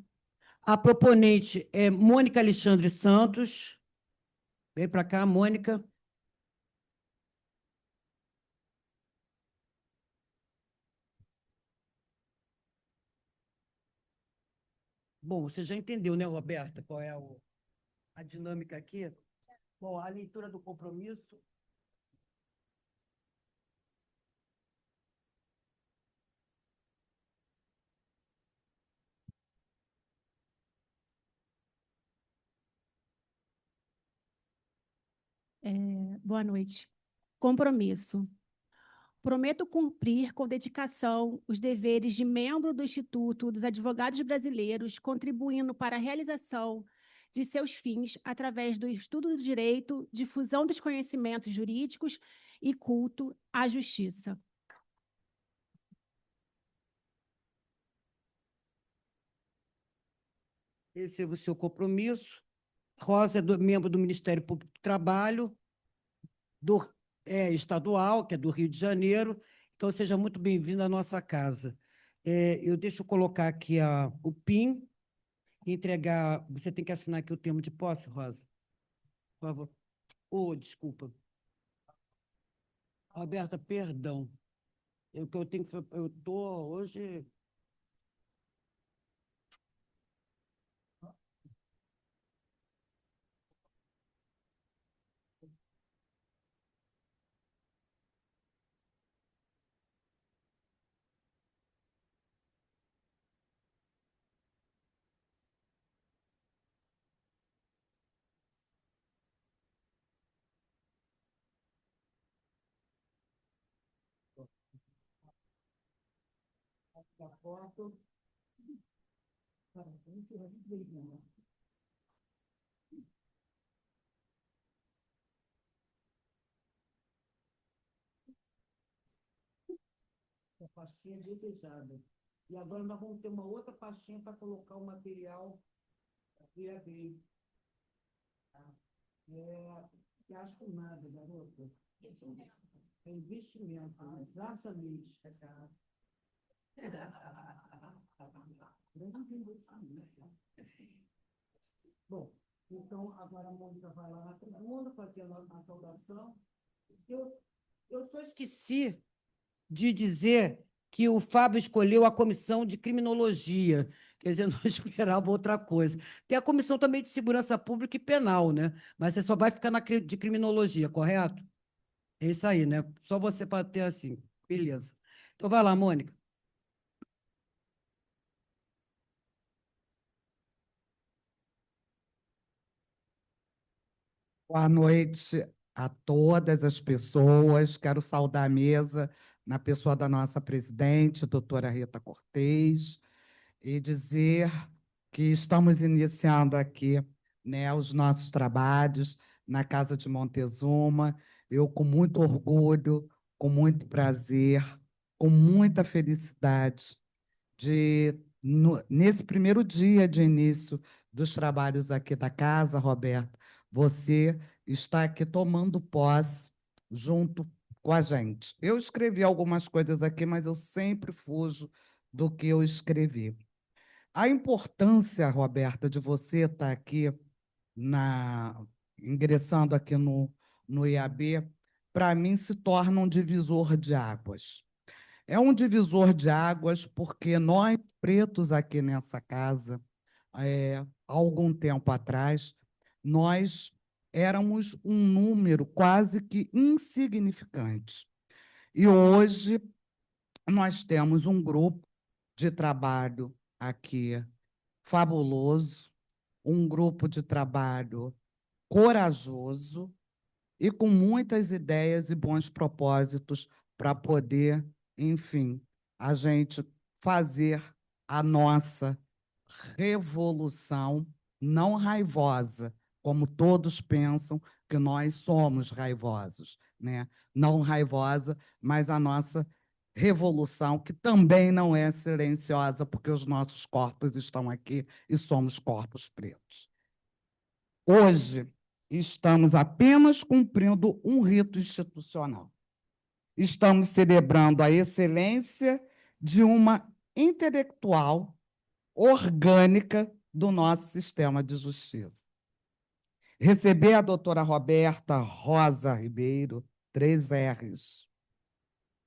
C: A proponente é Mônica Alexandre Santos. Vem para cá, Mônica. Bom, você já entendeu, né, Roberta, qual é a dinâmica aqui? Bom, a leitura do compromisso.
O: Boa noite. Compromisso. Prometo cumprir com dedicação os deveres de membro do Instituto dos Advogados Brasileiros, contribuindo para a realização de seus fins através do estudo do direito, difusão dos conhecimentos jurídicos e culto à justiça.
C: Esse é o seu compromisso. Rosa é membro do Ministério Público do Trabalho, estadual, que é do Rio de Janeiro. Então, seja muito bem-vindo à nossa casa. Deixa eu colocar aqui o PIN e entregar. Você tem que assinar aqui o termo de posse, Rosa? Por favor. Desculpa. Roberta, perdão. Eu estou hoje.
A: a foto. A pastinha desejada. E agora nós vamos ter uma outra pastinha para colocar o material EAD. Tá? Que acho que nada, garota. É investimento, exatamente. Grande investimento. Bom, então agora a Mônica vai lá na tribuna fazer a saudação.
C: Eu só esqueci de dizer que o Fábio escolheu a comissão de criminologia, quer dizer, não esperava outra coisa. Tem a comissão também de segurança pública e penal, né? Mas você só vai ficar de criminologia, correto? É isso aí, né? Só você para ter assim. Beleza. Então vai lá, Mônica.
P: Boa noite a todas as pessoas. Quero saudar a mesa na pessoa da nossa presidente, doutora Rita Cortez, e dizer que estamos iniciando aqui, né, os nossos trabalhos na Casa de Montezuma. Eu, com muito orgulho, com muito prazer, com muita felicidade nesse primeiro dia de início dos trabalhos aqui da casa, Roberto, você está aqui tomando posse junto com a gente. Eu escrevi algumas coisas aqui, mas eu sempre fujo do que eu escrevi. A importância, Roberta, de você estar aqui ingressando aqui no IAB, para mim se torna um divisor de águas. É um divisor de águas porque nós, pretos aqui nessa casa, há algum tempo atrás, nós éramos um número quase que insignificante. E hoje nós temos um grupo de trabalho aqui fabuloso, um grupo de trabalho corajoso e com muitas ideias e bons propósitos para poder, enfim, a gente fazer a nossa revolução não raivosa, como todos pensam que nós somos raivosos, né? Não raivosa, mas a nossa revolução, que também não é silenciosa, porque os nossos corpos estão aqui e somos corpos pretos. Hoje, estamos apenas cumprindo um rito institucional. Estamos celebrando a excelência de uma intelectual orgânica do nosso sistema de justiça. Receber a doutora Roberta Rosa Ribeiro, 3 Rs,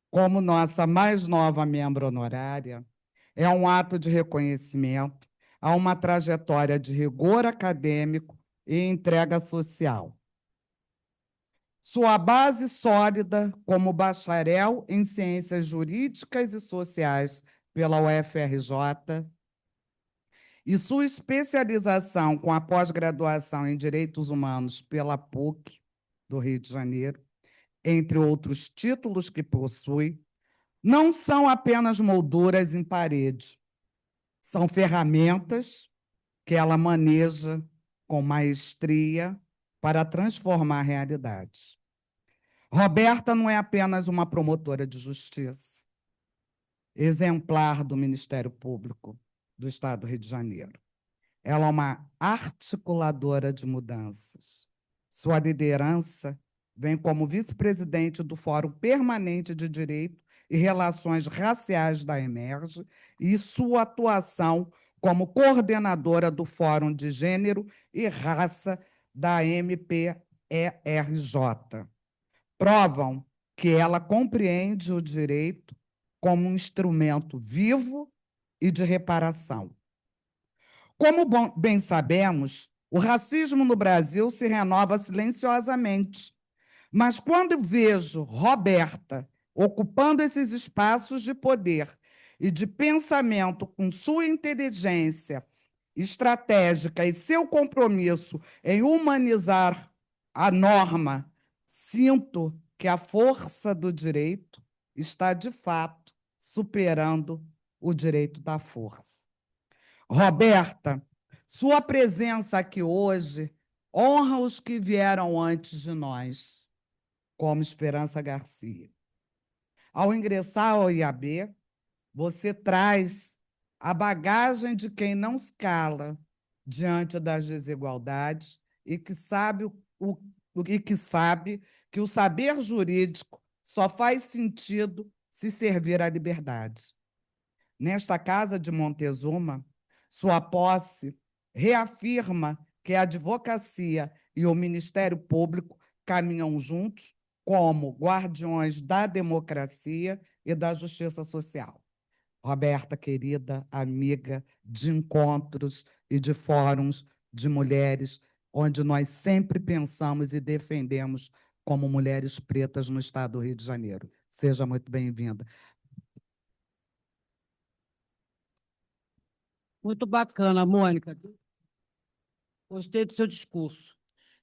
P: como nossa mais nova membro honorária, é um ato de reconhecimento a uma trajetória de rigor acadêmico e entrega social. Sua base sólida como bacharel em Ciências Jurídicas e Sociais pela UFRJ e sua especialização com a pós-graduação em Direitos Humanos pela PUC do Rio de Janeiro, entre outros títulos que possui, não são apenas molduras em parede, são ferramentas que ela maneja com maestria para transformar realidades. Roberta não é apenas uma promotora de justiça, exemplar do Ministério Público do Estado do Rio de Janeiro. Ela é uma articuladora de mudanças. Sua liderança vem como vice-presidente do Fórum Permanente de Direito e Relações Raciais da Emerge e sua atuação como coordenadora do Fórum de Gênero e Raça da MPERJ. Provam que ela compreende o direito como um instrumento vivo e de reparação. Como bem sabemos, o racismo no Brasil se renova silenciosamente, mas quando vejo Roberta ocupando esses espaços de poder e de pensamento com sua inteligência estratégica e seu compromisso em humanizar a norma, sinto que a força do direito está, de fato, superando o direito da força. Roberta, sua presença aqui hoje honra os que vieram antes de nós, como Esperança Garcia. Ao ingressar ao IAB, você traz a bagagem de quem não se cala diante das desigualdades e que sabe que o saber jurídico só faz sentido se servir à liberdade. Nesta casa de Montezuma, sua posse reafirma que a advocacia e o Ministério Público caminham juntos como guardiões da democracia e da justiça social. Roberta, querida amiga de encontros e de fóruns de mulheres, onde nós sempre pensamos e defendemos como mulheres pretas no estado do Rio de Janeiro. Seja muito bem-vinda.
C: Muito bacana, Mônica. Gostei do seu discurso.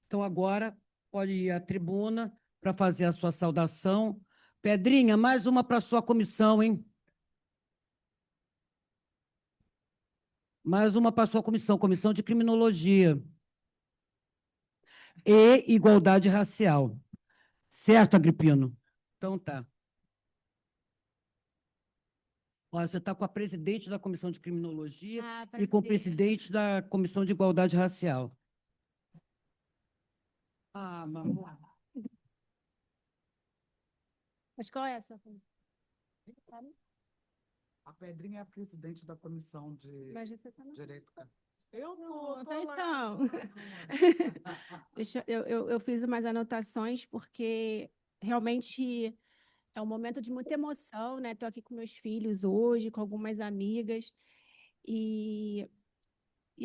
C: Então, agora pode ir à tribuna para fazer a sua saudação. Pedrinha, mais uma para a sua comissão, hein? Mais uma para a sua comissão, Comissão de Criminologia e Igualdade Racial. Certo, Agripino? Então tá. Ó, você está com a presidente da Comissão de Criminologia e com o presidente da Comissão de Igualdade Racial. Ah, mamãe.
O: Mas qual é essa?
P: A Pedrinha é a presidente da Comissão de
O: Mas você tá
P: Direito.
O: Eu não, então. Eu fiz umas anotações porque realmente é um momento de muita emoção, né? Estou aqui com meus filhos hoje, com algumas amigas, e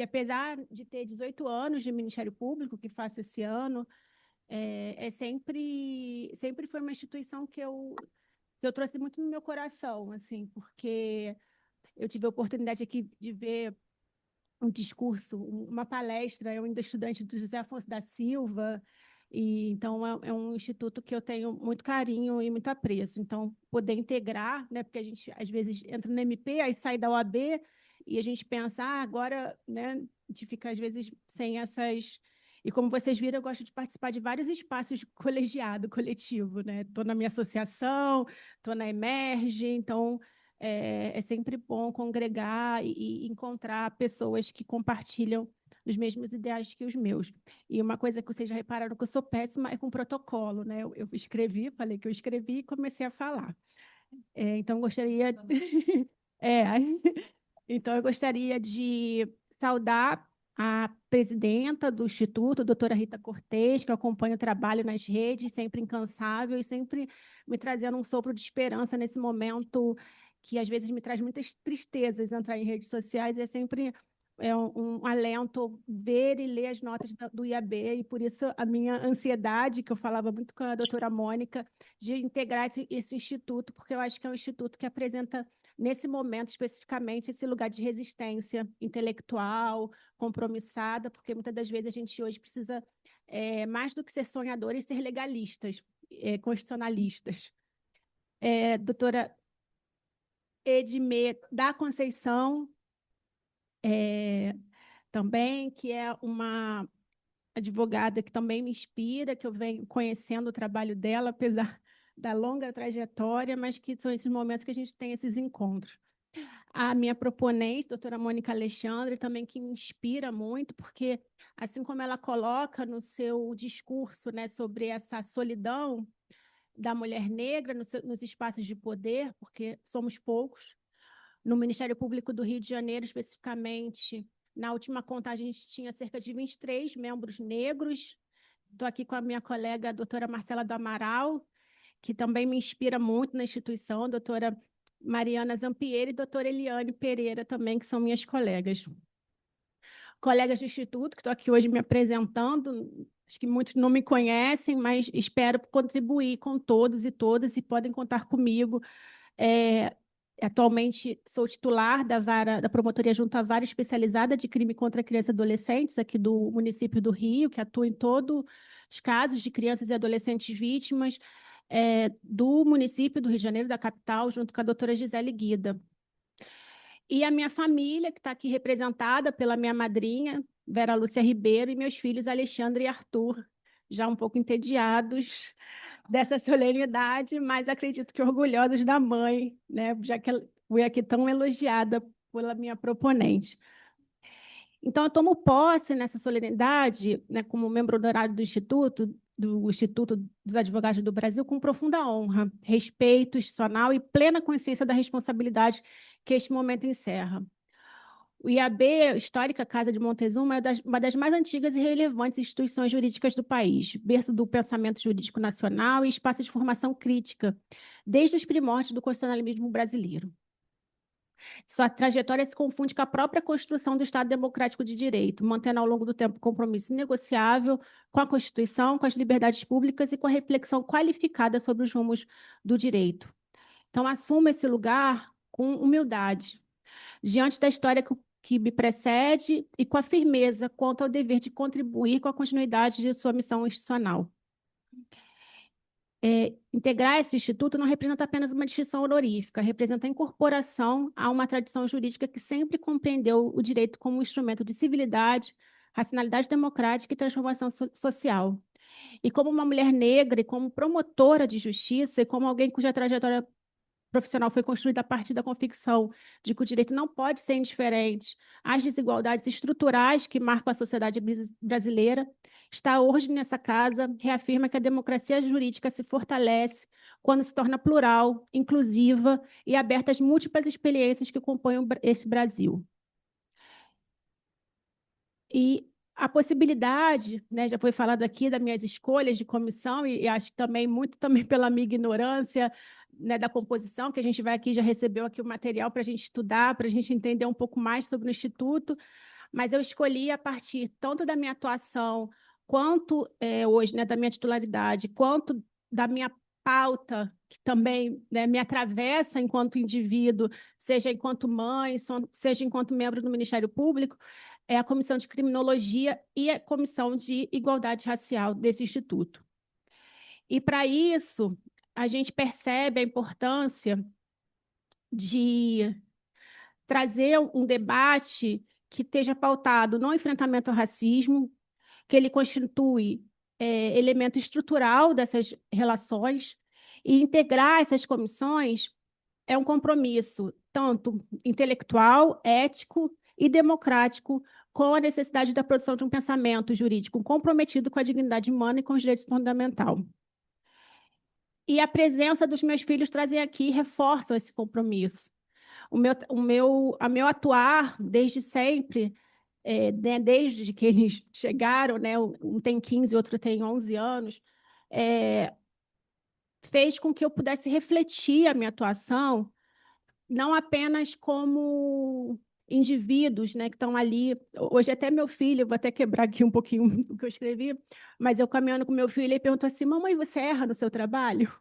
O: apesar de ter 18 anos de Ministério Público, que faço esse ano, sempre foi uma instituição que eu trouxe muito no meu coração, assim, porque eu tive a oportunidade aqui de ver um discurso, uma palestra, eu ainda estudante do José Afonso da Silva, e então é um instituto que eu tenho muito carinho e muito apreço. Então, poder integrar, né, porque a gente às vezes entra no MP, aí sai da OAB, e a gente pensa, agora, né, a gente fica às vezes sem essas... E como vocês viram, eu gosto de participar de vários espaços de colegiado, coletivo, né? Estou na minha associação, estou na Emerge, então é sempre bom congregar e encontrar pessoas que compartilham os mesmos ideais que os meus. E uma coisa que vocês já repararam que eu sou péssima é com protocolo, né? Eu escrevi, falei que eu escrevi e comecei a falar. Então, gostaria... Então, eu gostaria de saudar a presidenta do Instituto, a doutora Rita Cortez, que acompanha o trabalho nas redes, sempre incansável e sempre me trazendo um sopro de esperança nesse momento que às vezes me traz muitas tristezas entrar em redes sociais, é sempre um alento ver e ler as notas do IAB, e por isso a minha ansiedade, que eu falava muito com a doutora Mônica, de integrar esse instituto, porque eu acho que é um instituto que apresenta, nesse momento especificamente, esse lugar de resistência intelectual, compromissada, porque muitas das vezes a gente hoje precisa, mais do que ser sonhadores, ser legalistas, constitucionalistas. Doutora Edmê da Conceição, também, que é uma advogada que também me inspira, que eu venho conhecendo o trabalho dela, apesar da longa trajetória, mas que são esses momentos que a gente tem esses encontros. A minha proponente, doutora Mônica Alexandre, também que me inspira muito, porque, assim como ela coloca no seu discurso, né, sobre essa solidão da mulher negra nos espaços de poder, porque somos poucos, no Ministério Público do Rio de Janeiro, especificamente, na última contagem, a gente tinha cerca de 23 membros negros. Estou aqui com a minha colega, a doutora Marcela do Amaral, que também me inspira muito na instituição, a doutora Mariana Zampieri e a doutora Eliane Pereira também, que são minhas colegas. Colegas do Instituto, que estou aqui hoje me apresentando, acho que muitos não me conhecem, mas espero contribuir com todos e todas, e podem contar comigo. Atualmente sou titular da Promotoria junto à Vara Especializada de Crime contra Crianças e Adolescentes, aqui do município do Rio, que atua em todos os casos de crianças e adolescentes vítimas, do município do Rio de Janeiro, da capital, junto com a doutora Gisele Guida. E a minha família, que está aqui representada pela minha madrinha, Vera Lúcia Ribeiro, e meus filhos Alexandre e Arthur, já um pouco entediados dessa solenidade, mas acredito que orgulhosos da mãe, né? Já que ela fui aqui tão elogiada pela minha proponente. Então, eu tomo posse nessa solenidade, né, como membro honorário do Instituto dos Advogados do Brasil, com profunda honra, respeito institucional e plena consciência da responsabilidade que este momento encerra. O IAB, histórica Casa de Montezuma, é uma das mais antigas e relevantes instituições jurídicas do país, berço do pensamento jurídico nacional e espaço de formação crítica, desde os primórdios do constitucionalismo brasileiro. Sua trajetória se confunde com a própria construção do Estado Democrático de Direito, mantendo ao longo do tempo compromisso inegociável com a Constituição, com as liberdades públicas e com a reflexão qualificada sobre os rumos do direito. Então, assumo esse lugar com humildade, diante da história que me precede e com a firmeza quanto ao dever de contribuir com a continuidade de sua missão institucional. Integrar esse instituto não representa apenas uma distinção honorífica, representa a incorporação a uma tradição jurídica que sempre compreendeu o direito como um instrumento de civilidade, racionalidade democrática e transformação social. E como uma mulher negra e como promotora de justiça e como alguém cuja trajetória profissional foi construída a partir da convicção de que o direito não pode ser indiferente às desigualdades estruturais que marcam a sociedade brasileira, está hoje nessa casa, reafirma que a democracia jurídica se fortalece quando se torna plural, inclusiva e aberta às múltiplas experiências que compõem esse Brasil. E a possibilidade, né, já foi falado aqui das minhas escolhas de comissão, e acho que também muito também pela minha ignorância, né, da composição, que a gente vai aqui, já recebeu aqui o material para a gente estudar, para a gente entender um pouco mais sobre o Instituto, mas eu escolhi a partir tanto da minha atuação, quanto hoje, né, da minha titularidade, quanto da minha pauta, que também, né, me atravessa enquanto indivíduo, seja enquanto mãe, seja enquanto membro do Ministério Público, é a Comissão de Criminologia e a Comissão de Igualdade Racial desse Instituto. E, para isso, a gente percebe a importância de trazer um debate que esteja pautado no enfrentamento ao racismo, que ele constitui elemento estrutural dessas relações, e integrar essas comissões é um compromisso tanto intelectual, ético e democrático com a necessidade da produção de um pensamento jurídico comprometido com a dignidade humana e com os direitos fundamentais. E a presença dos meus filhos trazem aqui, reforçam esse compromisso. O meu atuar, desde sempre, né, desde que eles chegaram, né, um tem 15, outro tem 11 anos, fez com que eu pudesse refletir a minha atuação, não apenas como indivíduos, né, que estão ali. Hoje até meu filho, vou até quebrar aqui um pouquinho o que eu escrevi, mas eu caminhando com meu filho, ele perguntou assim: mamãe, você erra no seu trabalho?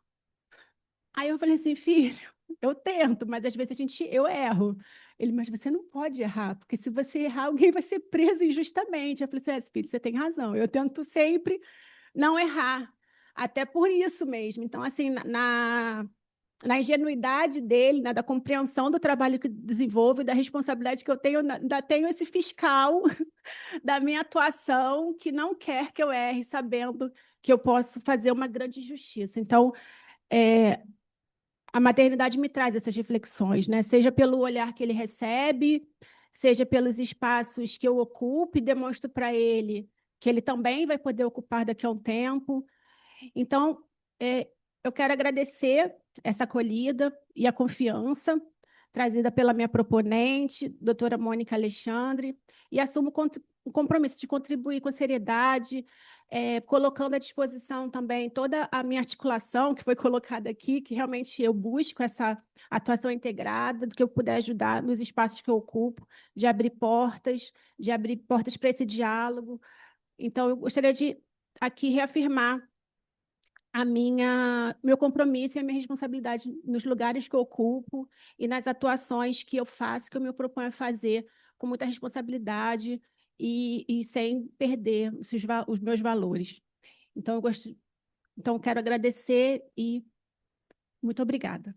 O: Aí eu falei assim: filho, eu tento, mas às vezes eu erro. Ele: mas você não pode errar, porque se você errar, alguém vai ser preso injustamente. Eu falei assim: filho, você tem razão, eu tento sempre não errar, até por isso mesmo. Então, assim, na ingenuidade dele, né, da compreensão do trabalho que desenvolvo e da responsabilidade que eu tenho, ainda tenho esse fiscal da minha atuação que não quer que eu erre, sabendo que eu posso fazer uma grande justiça. Então, a maternidade me traz essas reflexões, né? Seja pelo olhar que ele recebe, seja pelos espaços que eu ocupo e demonstro para ele que ele também vai poder ocupar daqui a um tempo. Então, eu quero agradecer essa acolhida e a confiança trazida pela minha proponente, doutora Mônica Alexandre, e assumo o compromisso de contribuir com seriedade, colocando à disposição também toda a minha articulação que foi colocada aqui, que realmente eu busco essa atuação integrada, do que eu puder ajudar nos espaços que eu ocupo, de abrir portas para esse diálogo. Então, eu gostaria de aqui reafirmar meu compromisso e a minha responsabilidade nos lugares que eu ocupo e nas atuações que eu faço, que eu me proponho a fazer com muita responsabilidade e sem perder os meus valores. Então, eu quero agradecer e muito obrigada.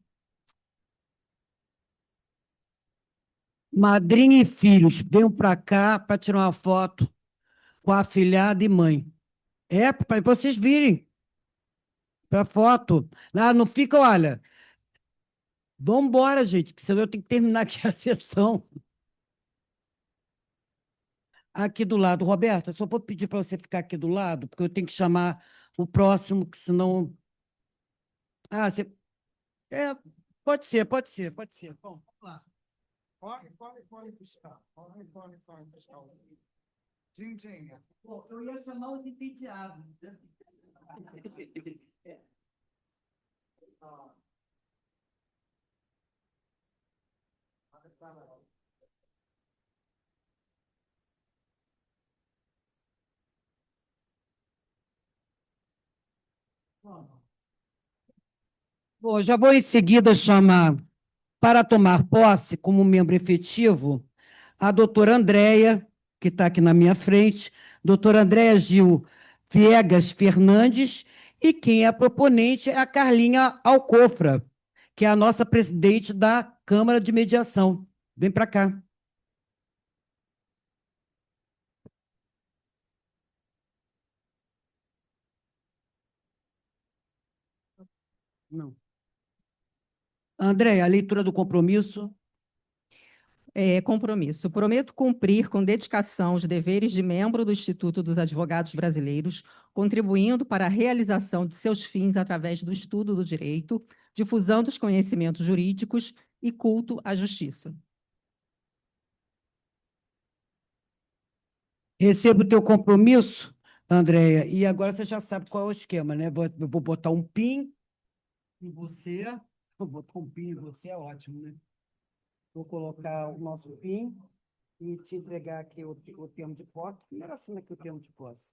C: Madrinha e filhos, venham para cá para tirar uma foto com a afilhada e mãe. É, para vocês virem para foto. Ah, não fica, olha. Vamos embora, gente, que senão eu tenho que terminar aqui a sessão. Aqui do lado. Roberta, eu só vou pedir para você ficar aqui do lado, porque eu tenho que chamar o próximo, que senão. Ah, você. É, pode ser, pode ser, pode ser. Bom, vamos lá.
P: Pode buscar. Pode buscar. Dindinha.
C: Bom, eu ia chamar os entediados, né? Bom, já vou em seguida chamar para tomar posse como membro efetivo a doutora Andréia, que está aqui na minha frente, doutora Andréia Gil Viegas Fernandes, e quem é a proponente é a Carlinha Alcofra, que é a nossa presidente da Câmara de Mediação. Vem para cá. Não. Andréia, a leitura do compromisso.
Q: Compromisso. Prometo cumprir com dedicação os deveres de membro do Instituto dos Advogados Brasileiros, contribuindo para a realização de seus fins através do estudo do direito, difusão dos conhecimentos jurídicos e culto à justiça.
C: Recebo o teu compromisso, Andréia, e agora você já sabe qual é o esquema, né? Eu vou botar um PIN em você. Vou botar um PIN em você, é ótimo, né? Vou colocar o nosso PIN e te entregar aqui o termo de posse. Primeiro assina aqui o termo de posse.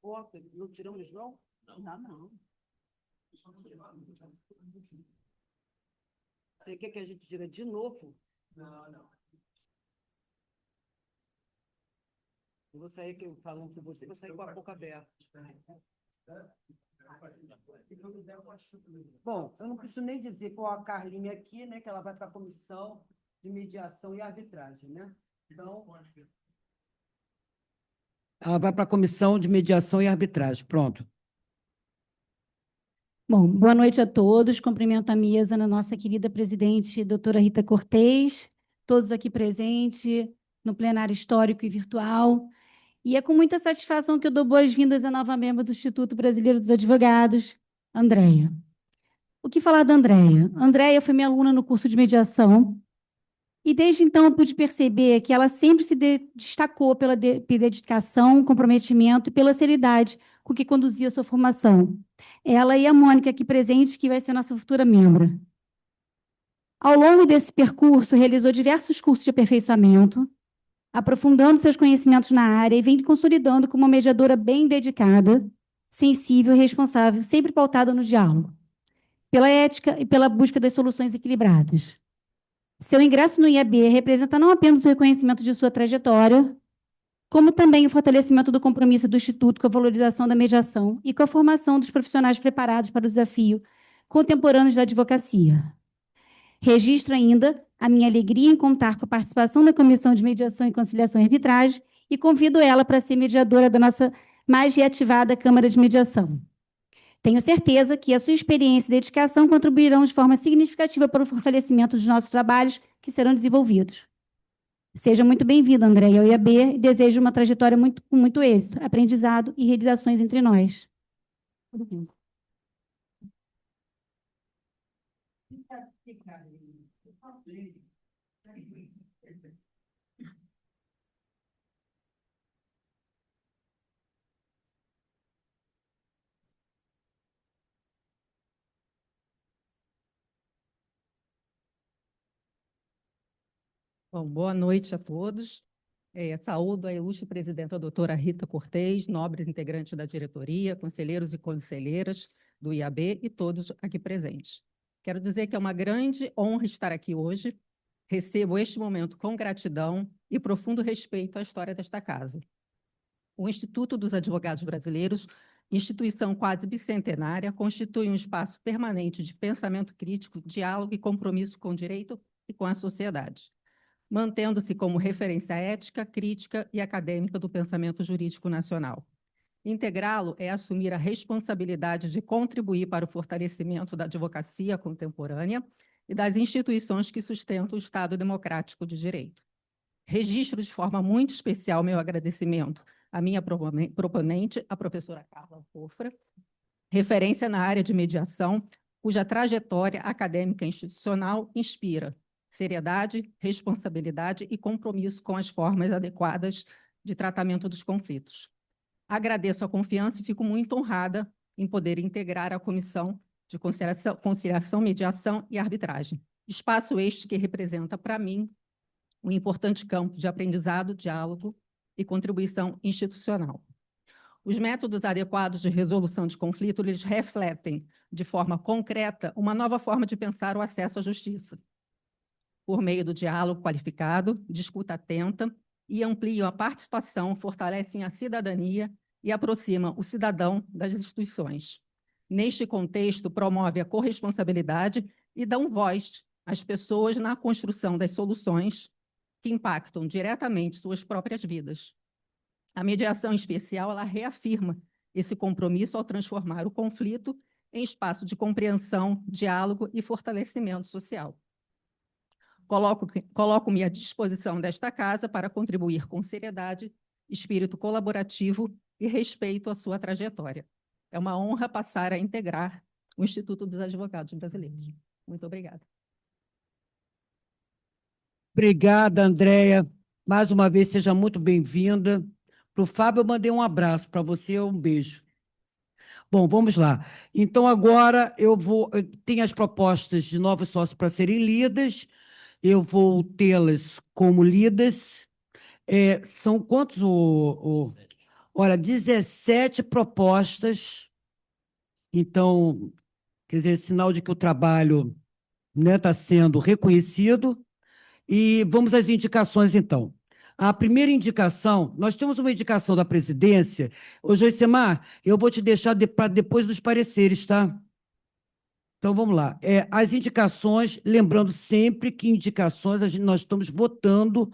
C: Foto, não tiramos, não? Não, não. Você quer que a gente diga de novo? Não, não. Eu vou sair aqui falando com você, vou sair com a boca aberta. Bom, eu não preciso nem dizer qual a Carlinha aqui, né? Que ela vai para a comissão de mediação e arbitragem, né? Então, ela vai para a comissão de mediação e arbitragem. Pronto.
O: Bom, boa noite a todos. Cumprimento a mesa na nossa querida presidente, doutora Rita Cortez, todos aqui presentes no plenário histórico e virtual. E é com muita satisfação que eu dou boas-vindas à nova membro do Instituto Brasileiro dos Advogados, Andréia. O que falar da Andréia? Andréia foi minha aluna no curso de mediação e desde então eu pude perceber que ela sempre se destacou pela dedicação, comprometimento e pela seriedade com que conduzia a sua formação. Ela e a Mônica aqui presente, que vai ser nossa futura membra. Ao longo desse percurso, realizou diversos cursos de aperfeiçoamento, aprofundando seus conhecimentos na área e vem consolidando como uma mediadora bem dedicada, sensível e responsável, sempre pautada no diálogo, pela ética e pela busca das soluções equilibradas. Seu ingresso no IAB representa não apenas o reconhecimento de sua trajetória, como também o fortalecimento do compromisso do Instituto com a valorização da mediação e com a formação dos profissionais preparados para o desafio contemporâneos da advocacia. Registro ainda a minha alegria em contar com a participação da Comissão de Mediação e Conciliação e Arbitragem e convido ela para ser mediadora da nossa mais reativada Câmara de Mediação. Tenho certeza que a sua experiência e dedicação contribuirão de forma significativa para o fortalecimento dos nossos trabalhos que serão desenvolvidos. Seja muito bem-vindo, Andréia, ao IAB, e desejo uma trajetória com muito êxito, aprendizado e realizações entre nós. Obrigada.
Q: Bom, boa noite a todos. Saúdo a ilustre presidenta, a doutora Rita Cortez, nobres integrantes da diretoria, conselheiros e conselheiras do IAB e todos aqui presentes. Quero dizer que é uma grande honra estar aqui hoje. Recebo este momento com gratidão e profundo respeito à história desta casa. O Instituto dos Advogados Brasileiros, instituição quase bicentenária, constitui um espaço permanente de pensamento crítico, diálogo e compromisso com o direito e com a sociedade, mantendo-se como referência ética, crítica e acadêmica do pensamento jurídico nacional. Integrá-lo é assumir a responsabilidade de contribuir para o fortalecimento da advocacia contemporânea e das instituições que sustentam o Estado democrático de direito. Registro de forma muito especial meu agradecimento à minha proponente, a professora Carla Fofra, referência na área de mediação, cuja trajetória acadêmica e institucional inspira seriedade, responsabilidade e compromisso com as formas adequadas de tratamento dos conflitos. Agradeço a confiança e fico muito honrada em poder integrar a Comissão de Conciliação, Mediação e Arbitragem. Espaço este que representa, para mim, um importante campo de aprendizado, diálogo e contribuição institucional. Os métodos adequados de resolução de conflito, eles refletem, de forma concreta, uma nova forma de pensar o acesso à justiça, por meio do diálogo qualificado, de escuta atenta, e ampliam a participação, fortalecem a cidadania e aproximam o cidadão das instituições. Neste contexto, promove a corresponsabilidade e dão voz às pessoas na construção das soluções que impactam diretamente suas próprias vidas. A mediação em especial, ela reafirma esse compromisso ao transformar o conflito em espaço de compreensão, diálogo e fortalecimento social. Coloco-me à disposição desta casa para contribuir com seriedade, espírito colaborativo e respeito à sua trajetória. É uma honra passar a integrar o Instituto dos Advogados Brasileiros. Muito obrigada.
C: Obrigada, Andréia. Mais uma vez, seja muito bem-vinda. Para o Fábio, eu mandei um abraço. Para você, um beijo. Bom, vamos lá. Então, agora eu tenho as propostas de novos sócios para serem lidas. Eu vou tê-las como lidas. São quantos? Olha, 17 propostas. Então, quer dizer, sinal de que o trabalho está sendo reconhecido. E vamos às indicações, então. A primeira indicação, nós temos uma indicação da presidência. Ô, Joicemar, eu vou te deixar para depois dos pareceres, tá? Então, vamos lá. As indicações, lembrando sempre que indicações nós estamos votando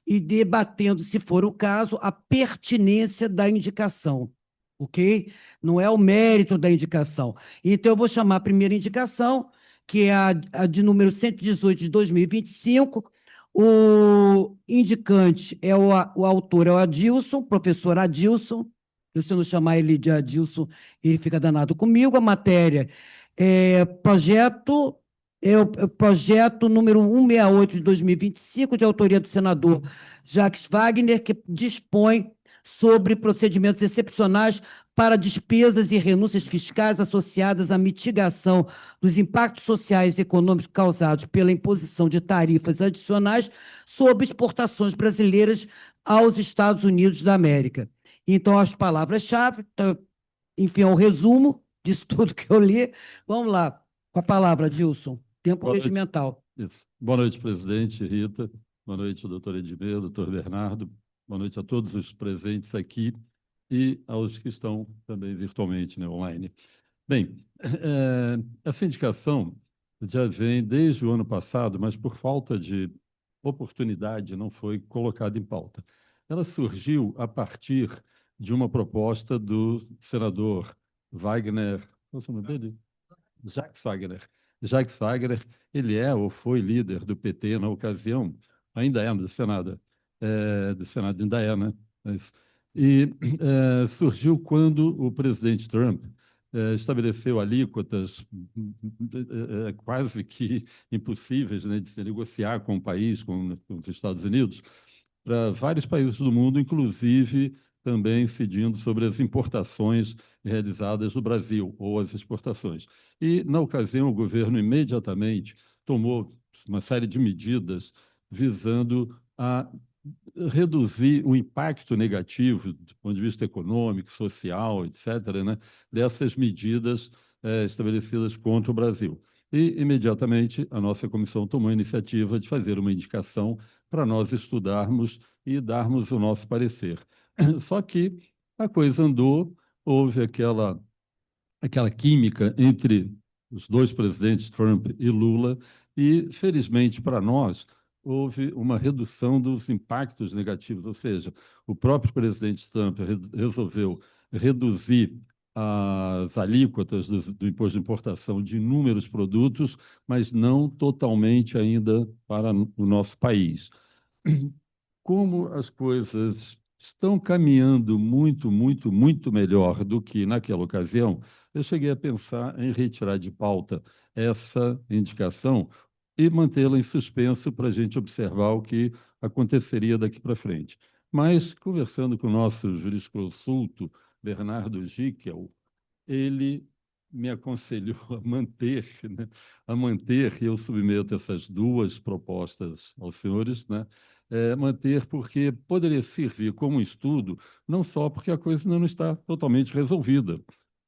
C: e debatendo, se for o caso, a pertinência da indicação, ok? Não é o mérito da indicação. Então, eu vou chamar a primeira indicação, que é a de número 118 de 2025. O indicante o autor é o Adilson, professor Adilson. Se eu não chamar ele de Adilson, ele fica danado comigo. A matéria é o projeto número 168 de 2025, de autoria do senador Jacques Wagner, que dispõe sobre procedimentos excepcionais para despesas e renúncias fiscais associadas à mitigação dos impactos sociais e econômicos causados pela imposição de tarifas adicionais sobre exportações brasileiras aos Estados Unidos da América. Então, as palavras-chave, enfim, é um resumo disso tudo que eu li. Vamos lá, com a palavra, Dilson. Tempo regimental.
H: Isso. Boa noite, presidente Rita. Boa noite, doutor Edmir, doutor Bernardo. Boa noite a todos os presentes aqui e aos que estão também virtualmente, né, online. Bem, essa indicação já vem desde o ano passado, mas por falta de oportunidade não foi colocada em pauta. Ela surgiu a partir de uma proposta do senador Wagner, qual é o nome dele? Jacques Wagner. Jacques Wagner, ele é ou foi líder do PT na ocasião, ainda é do Senado ainda é, né? E surgiu quando o presidente Trump estabeleceu alíquotas quase que impossíveis, né, de se negociar com o país, com os Estados Unidos, para vários países do mundo, inclusive também incidindo sobre as importações realizadas no Brasil, ou as exportações. E, na ocasião, o governo imediatamente tomou uma série de medidas visando a reduzir o impacto negativo do ponto de vista econômico, social, etc., né, dessas medidas estabelecidas contra o Brasil. E, imediatamente, a nossa comissão tomou a iniciativa de fazer uma indicação para nós estudarmos e darmos o nosso parecer. Só que a coisa andou, houve aquela química entre os dois presidentes, Trump e Lula, e, felizmente para nós, houve uma redução dos impactos negativos, ou seja, o próprio presidente Trump resolveu reduzir as alíquotas do imposto de importação de inúmeros produtos, mas não totalmente ainda para o nosso país. Como as coisas estão caminhando muito, muito, muito melhor do que naquela ocasião, eu cheguei a pensar em retirar de pauta essa indicação e mantê-la em suspenso para a gente observar o que aconteceria daqui para frente. Mas, conversando com o nosso jurisconsulto, Bernardo Gickel, ele me aconselhou a manter, e eu submeto essas duas propostas aos senhores, manter, porque poderia servir como estudo, não só porque a coisa ainda não está totalmente resolvida.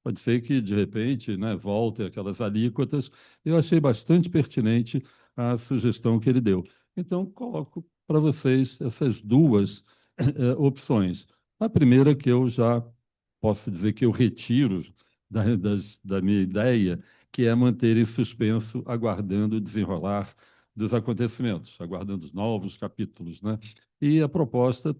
H: Pode ser que, de repente, volte aquelas alíquotas. Eu achei bastante pertinente a sugestão que ele deu. Então, coloco para vocês essas duas opções. A primeira, que eu já posso dizer que eu retiro da minha ideia, que é manter em suspenso, aguardando o desenrolar dos acontecimentos, aguardando os novos capítulos, E a proposta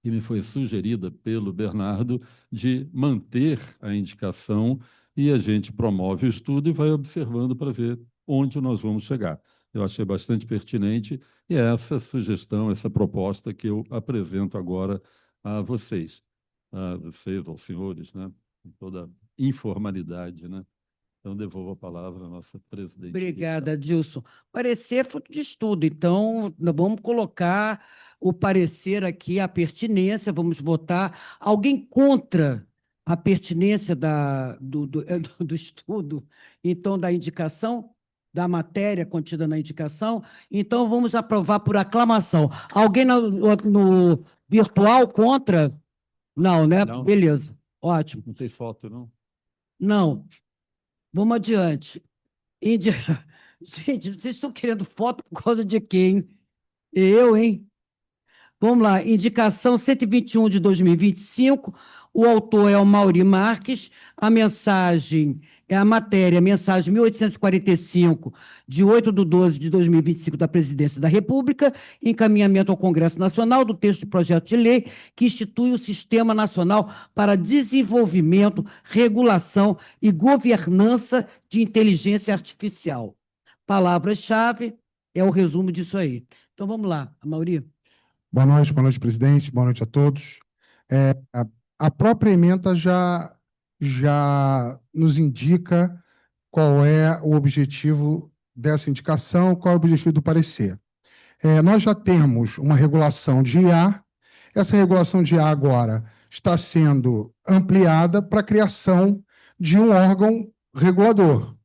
H: que me foi sugerida pelo Bernardo de manter a indicação, e a gente promove o estudo e vai observando para ver onde nós vamos chegar. Eu achei bastante pertinente, e é essa sugestão, essa proposta que eu apresento agora a vocês, aos senhores, com toda informalidade, Então, devolvo a palavra à nossa presidente.
C: Obrigada, Adilson. Parecer é fruto de estudo, então nós vamos colocar o parecer aqui, a pertinência, vamos votar. Alguém contra a pertinência do estudo, então, da indicação, da matéria contida na indicação? Então, vamos aprovar por aclamação. Alguém no virtual contra? Não, né?
H: Não.
C: Beleza, ótimo.
H: Não tem foto, não?
C: Não. Vamos adiante. Gente, vocês estão querendo foto por causa de quem? Eu, hein? Vamos lá. Indicação 121 de 2025. O autor é o Mauri Marques. A mensagem é a matéria, mensagem 1845, de 8/12/2025, da Presidência da República, encaminhamento ao Congresso Nacional do texto de projeto de lei que institui o Sistema Nacional para Desenvolvimento, Regulação e Governança de Inteligência Artificial. Palavras-chave é o resumo disso aí. Então, vamos lá, Mauri.
I: Boa noite, presidente. Boa noite a todos. A própria ementa já nos indica qual é o objetivo dessa indicação, qual é o objetivo do parecer. Nós já temos uma regulação de IA. Essa regulação de IA agora está sendo ampliada para a criação de um órgão regulador.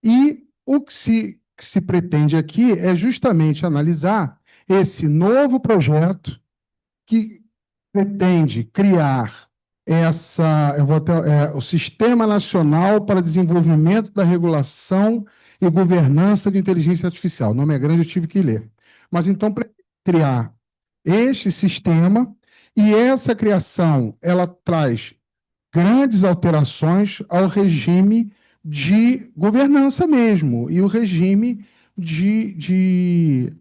I: E o que se pretende aqui é justamente analisar esse novo projeto que pretende criar o Sistema Nacional para Desenvolvimento da Regulação e Governança de Inteligência Artificial. O nome é grande, eu tive que ler. Mas, então, pretende criar este sistema, e essa criação ela traz grandes alterações ao regime de governança mesmo, e o regime de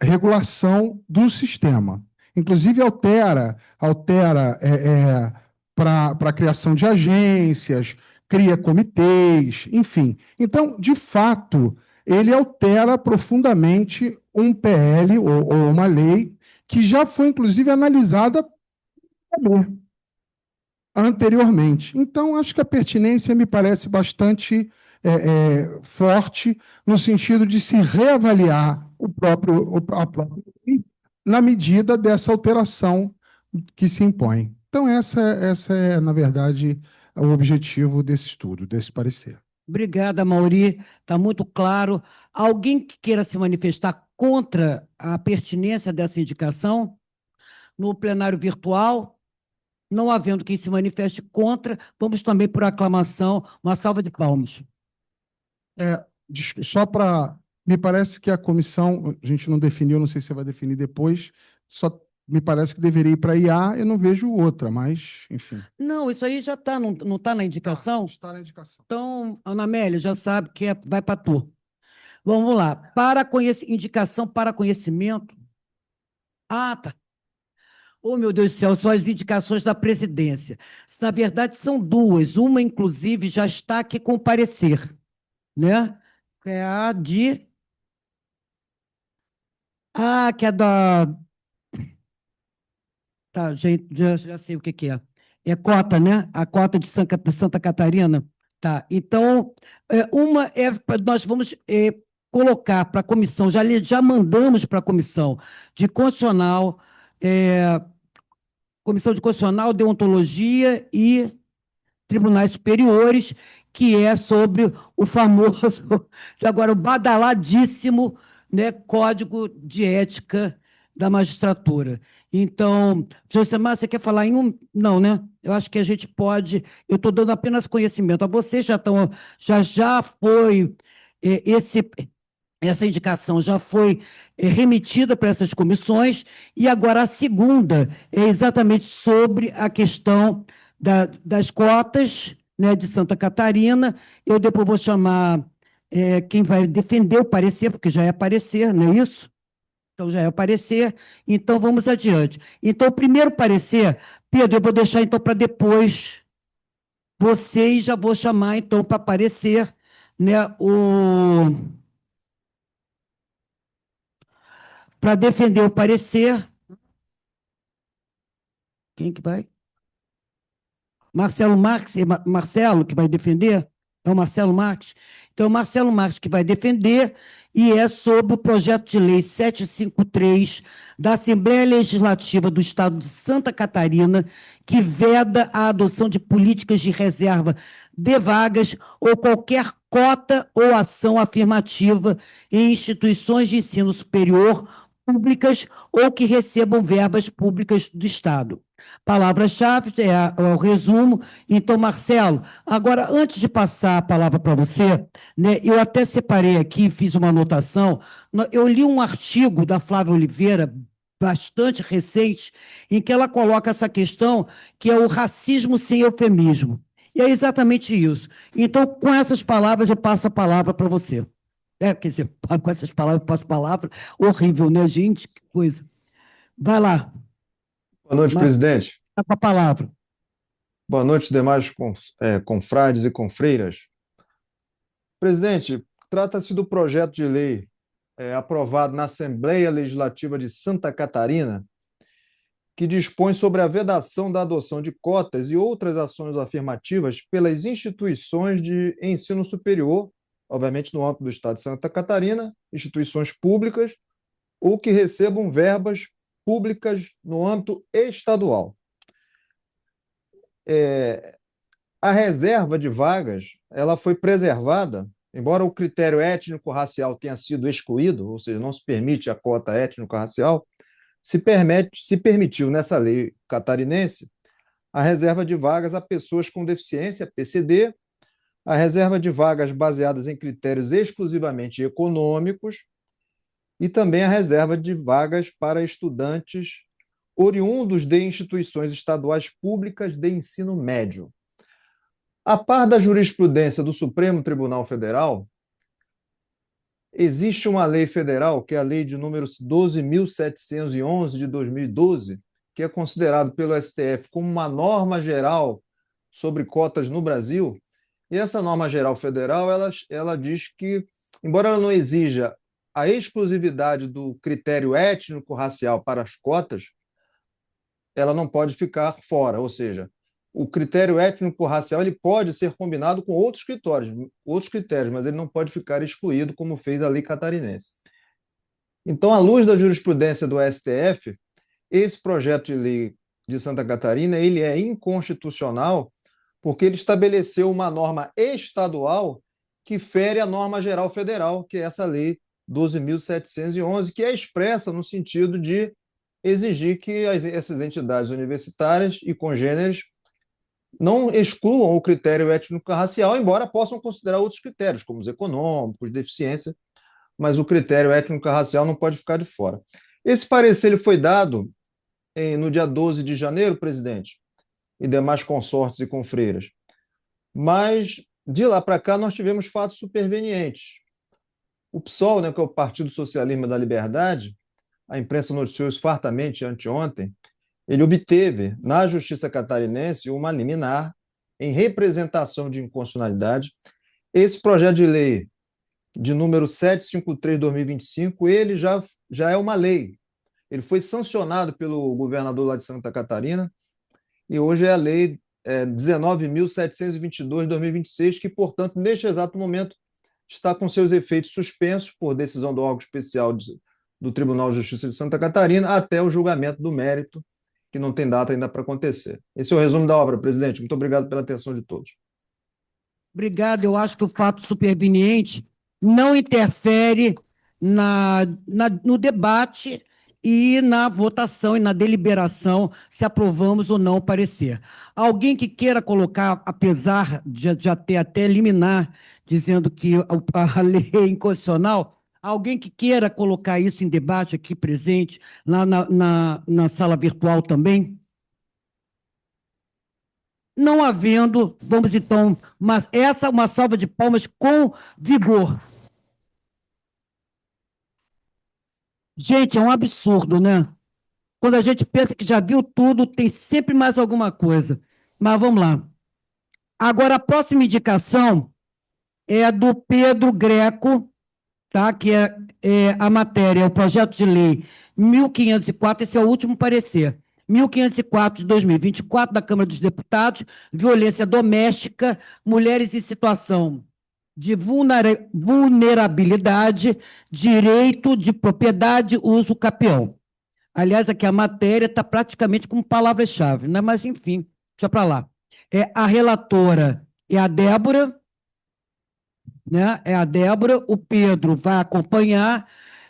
I: regulação do sistema. Inclusive, altera para a criação de agências, cria comitês, enfim. Então, de fato, ele altera profundamente um PL ou uma lei que já foi, inclusive, analisada anteriormente. Então, acho que a pertinência me parece bastante forte, no sentido de se reavaliar a própria lei na medida dessa alteração que se impõe. Então, essa é, na verdade, o objetivo desse estudo, desse parecer.
C: Obrigada, Mauri. Está muito claro. Alguém que queira se manifestar contra a pertinência dessa indicação no plenário virtual? Não havendo quem se manifeste contra, vamos também por aclamação. Uma salva de palmas.
R: Só para. Me parece que a comissão, a gente não definiu, não sei se você vai definir depois, só me parece que deveria ir para IA, eu não vejo outra, mas, enfim.
C: Não, isso aí já está, não está na indicação?
R: Está na indicação.
C: Então, Ana Amélia já sabe que vai para tu. Vamos lá. Indicação para conhecimento. Ah, tá. Oh, meu Deus do céu, são as indicações da presidência. Na verdade, são duas. Uma, inclusive, já está aqui com parecer, né? É a de... Ah, que é da... Tá, gente, já sei o que é. É cota, né? A cota de Santa Catarina. Tá, então, nós vamos colocar para a comissão, já mandamos para a comissão de constitucional, Comissão de Constitucional, Deontologia e Tribunais Superiores, que é sobre o famoso, agora o badaladíssimo, né, Código de Ética da Magistratura. Então, Josemar, você quer falar em um? Não, né? Eu acho que a gente pode. Eu estou dando apenas conhecimento a vocês, já foi essa indicação já foi remetida para essas comissões, e agora a segunda é exatamente sobre a questão das cotas, né, de Santa Catarina. Eu depois vou chamar quem vai defender o parecer, porque já é parecer, não é isso? Então, já é o parecer. Então, vamos adiante. Então, o primeiro parecer, Pedro, eu vou deixar então para depois você, e já vou chamar então para parecer, né, para defender o parecer. Quem que vai? Marcelo Marques, Marcelo que vai defender? É o Marcelo Marques? Então, o Marcelo Marques que vai defender, e é sobre o projeto de lei 753 da Assembleia Legislativa do Estado de Santa Catarina, que veda a adoção de políticas de reserva de vagas ou qualquer cota ou ação afirmativa em instituições de ensino superior públicas ou que recebam verbas públicas do Estado. Palavras-chave é o resumo. Então, Marcelo, agora, antes de passar a palavra para você, né, eu até separei aqui, fiz uma anotação, eu li um artigo da Flávia Oliveira, bastante recente, em que ela coloca essa questão, que é o racismo sem eufemismo. E é exatamente isso. Então, com essas palavras, eu passo a palavra para você. Quer dizer, com essas palavras, eu passo a palavra. Horrível, né, gente? Que coisa. Vai lá.
S: Boa noite, presidente.
C: Está com a palavra.
S: Boa noite, demais confrades e confreiras. Presidente, trata-se do projeto de lei aprovado na Assembleia Legislativa de Santa Catarina, que dispõe sobre a vedação da adoção de cotas e outras ações afirmativas pelas instituições de ensino superior, obviamente no âmbito do Estado de Santa Catarina, instituições públicas ou que recebam verbas públicas no âmbito estadual. A reserva de vagas ela foi preservada, embora o critério étnico-racial tenha sido excluído, ou seja, não se permite a cota étnico-racial, se permitiu nessa lei catarinense a reserva de vagas a pessoas com deficiência, PCD, a reserva de vagas baseadas em critérios exclusivamente econômicos, e também a reserva de vagas para estudantes oriundos de instituições estaduais públicas de ensino médio. A par da jurisprudência do Supremo Tribunal Federal, existe uma lei federal, que é a lei de número 12.711 de 2012, que é considerado pelo STF como uma norma geral sobre cotas no Brasil. E essa norma geral federal, ela diz que, embora ela não exija a exclusividade do critério étnico-racial para as cotas, ela não pode ficar fora, ou seja, o critério étnico-racial ele pode ser combinado com outros critérios, mas ele não pode ficar excluído, como fez a lei catarinense. Então, à luz da jurisprudência do STF, esse projeto de lei de Santa Catarina ele é inconstitucional porque ele estabeleceu uma norma estadual que fere a norma geral federal, que é essa lei 12.711, que é expressa no sentido de exigir que essas entidades universitárias e congêneres não excluam o critério étnico-racial, embora possam considerar outros critérios, como os econômicos, deficiência, mas o critério étnico-racial não pode ficar de fora. Esse parecer ele foi dado no dia 12 de janeiro, presidente, e demais consortes e confreiras. Mas, de lá para cá, nós tivemos fatos supervenientes. O PSOL, né, que é o Partido Socialismo da Liberdade, a imprensa noticiou isso fartamente anteontem, ele obteve, na Justiça Catarinense, uma liminar em representação de inconstitucionalidade. Esse projeto de lei de número 753/2025, ele já é uma lei. Ele foi sancionado pelo governador lá de Santa Catarina e hoje é a lei 19.722/2026, que, portanto, neste exato momento, está com seus efeitos suspensos por decisão do órgão especial do Tribunal de Justiça de Santa Catarina até o julgamento do mérito, que não tem data ainda para acontecer. Esse é o resumo da obra, presidente. Muito obrigado pela atenção de todos.
C: Obrigado. Eu acho que o fato superveniente não interfere no debate e na votação e na deliberação se aprovamos ou não o parecer. Alguém que queira colocar, apesar de já ter até liminar, dizendo que a lei é inconstitucional, alguém que queira colocar isso em debate aqui presente, lá na sala virtual também? Não havendo, vamos então, mas essa é uma salva de palmas com vigor. Gente, é um absurdo, né? Quando a gente pensa que já viu tudo, tem sempre mais alguma coisa. Mas vamos lá. Agora, a próxima indicação é a do Pedro Greco, tá? Que é a matéria, o projeto de lei 1504, esse é o último parecer. 1504 de 2024, da Câmara dos Deputados, violência doméstica, mulheres em situação de vulnerabilidade, direito de propriedade, uso capião. Aliás, aqui a matéria está praticamente como palavra-chave, né? Mas, enfim, deixa para lá. A relatora é a Débora, né? É a Débora, o Pedro vai acompanhar.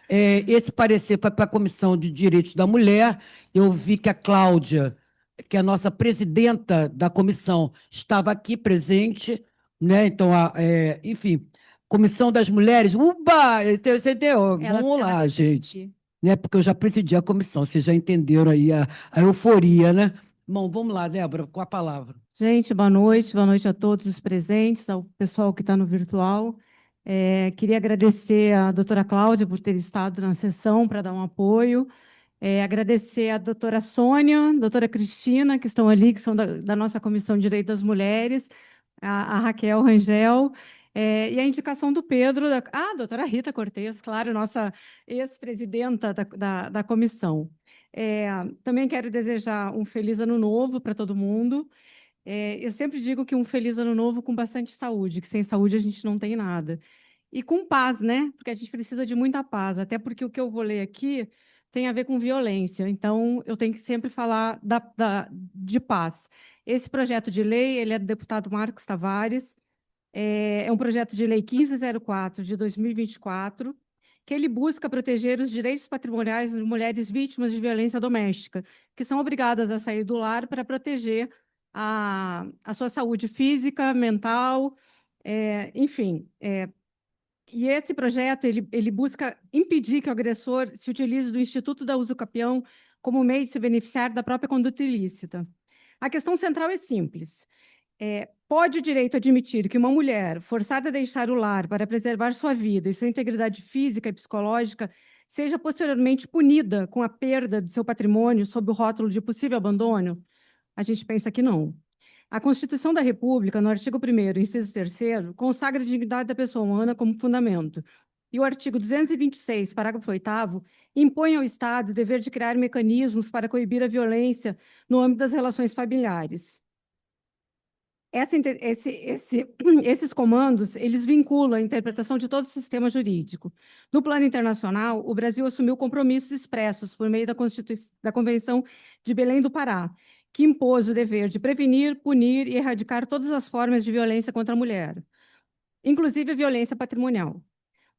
C: Esse parecer foi para a Comissão de Direitos da Mulher. Eu vi que a Cláudia, que é a nossa presidenta da comissão, estava aqui presente, né? Então, enfim, Comissão das Mulheres, você entendeu? Vamos lá, gente. Né? Porque eu já presidi a comissão, vocês já entenderam aí a euforia, né? Bom, vamos lá, Débora, com a palavra.
G: Gente, boa noite a todos os presentes, ao pessoal que está no virtual. Queria agradecer à doutora Cláudia por ter estado na sessão para dar um apoio. Agradecer à doutora Sônia, à doutora Cristina, que estão ali, que são da nossa Comissão de Direito das Mulheres, a Raquel Rangel, e a indicação do Pedro, a doutora Rita Cortez, claro, nossa ex-presidenta da comissão. Também quero desejar um feliz ano novo para todo mundo. Eu sempre digo que um feliz ano novo com bastante saúde, que sem saúde a gente não tem nada. E com paz, né? Porque a gente precisa de muita paz, até porque o que eu vou ler aqui tem a ver com violência, então eu tenho que sempre falar de paz. Esse projeto de lei, ele é do deputado Marcos Tavares, é um projeto de lei 1504 de 2024, que ele busca proteger os direitos patrimoniais de mulheres vítimas de violência doméstica, que são obrigadas a sair do lar para proteger a sua saúde física, mental, enfim. E esse projeto, ele busca impedir que o agressor se utilize do Instituto da Usucapião como meio de se beneficiar da própria conduta ilícita. A questão central é simples. Pode o direito admitir que uma mulher forçada a deixar o lar para preservar sua vida e sua integridade física e psicológica seja posteriormente punida com a perda de seu patrimônio sob o rótulo de possível abandono? A gente pensa que não. A Constituição da República, no artigo 1º, inciso 3º, consagra a dignidade da pessoa humana como fundamento. E o artigo 226, parágrafo 8º, impõe ao Estado o dever de criar mecanismos para coibir a violência no âmbito das relações familiares. Esses comandos, eles vinculam a interpretação de todo o sistema jurídico. No plano internacional, o Brasil assumiu compromissos expressos por meio da Convenção de Belém do Pará, que impôs o dever de prevenir, punir e erradicar todas as formas de violência contra a mulher. inclusive a violência patrimonial.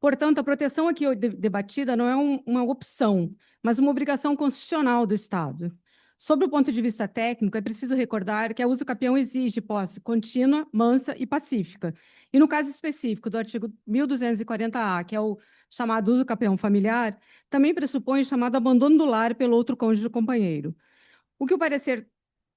G: Portanto, a proteção aqui debatida não é uma opção, mas uma obrigação constitucional do Estado. Sob o ponto de vista técnico, é preciso recordar que a usucapião exige posse contínua, mansa e pacífica. E no caso específico do artigo 1240-A, que é o chamado usucapião familiar, também pressupõe o chamado abandono do lar pelo outro cônjuge ou companheiro. O que o parecer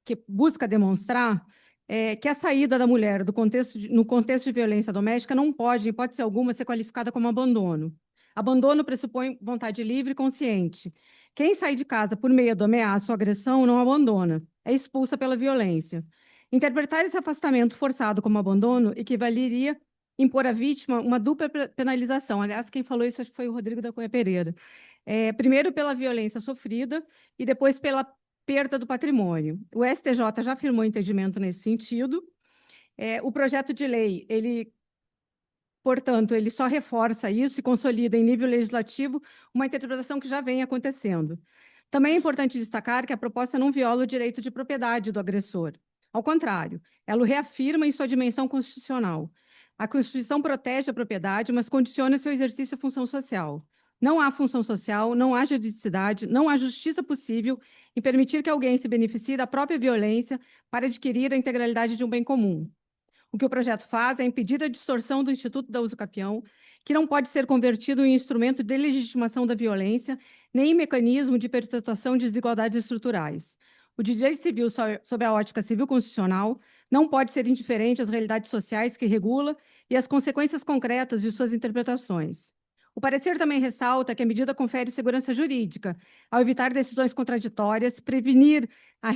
G: que busca demonstrar é que a saída da mulher no contexto de violência doméstica não pode, em hipótese alguma, ser qualificada como abandono. Abandono pressupõe vontade livre e consciente. Quem sai de casa por meio do ameaça ou agressão não abandona, é expulsa pela violência. Interpretar esse afastamento forçado como abandono equivaleria impor à vítima uma dupla penalização. Aliás, quem falou isso acho que foi o Rodrigo da Cunha Pereira. Primeiro pela violência sofrida e depois pela perda do patrimônio. O STJ já afirmou entendimento nesse sentido. O projeto de lei, portanto, ele só reforça isso e consolida em nível legislativo uma interpretação que já vem acontecendo. Também é importante destacar que a proposta não viola o direito de propriedade do agressor. Ao contrário, ela o reafirma em sua dimensão constitucional. A Constituição protege a propriedade, mas condiciona seu exercício à função social. Não há função social, não há juridicidade, não há justiça possível em permitir que alguém se beneficie da própria violência para adquirir a integralidade de um bem comum. O que o projeto faz é impedir a distorção do Instituto da usucapião, que não pode ser convertido em instrumento de legitimação da violência, nem em mecanismo de perpetuação de desigualdades estruturais. O direito civil, sob a ótica civil constitucional, não pode ser indiferente às realidades sociais que regula e às consequências concretas de suas interpretações. O parecer também ressalta que a medida confere segurança jurídica, ao evitar decisões contraditórias, prevenir a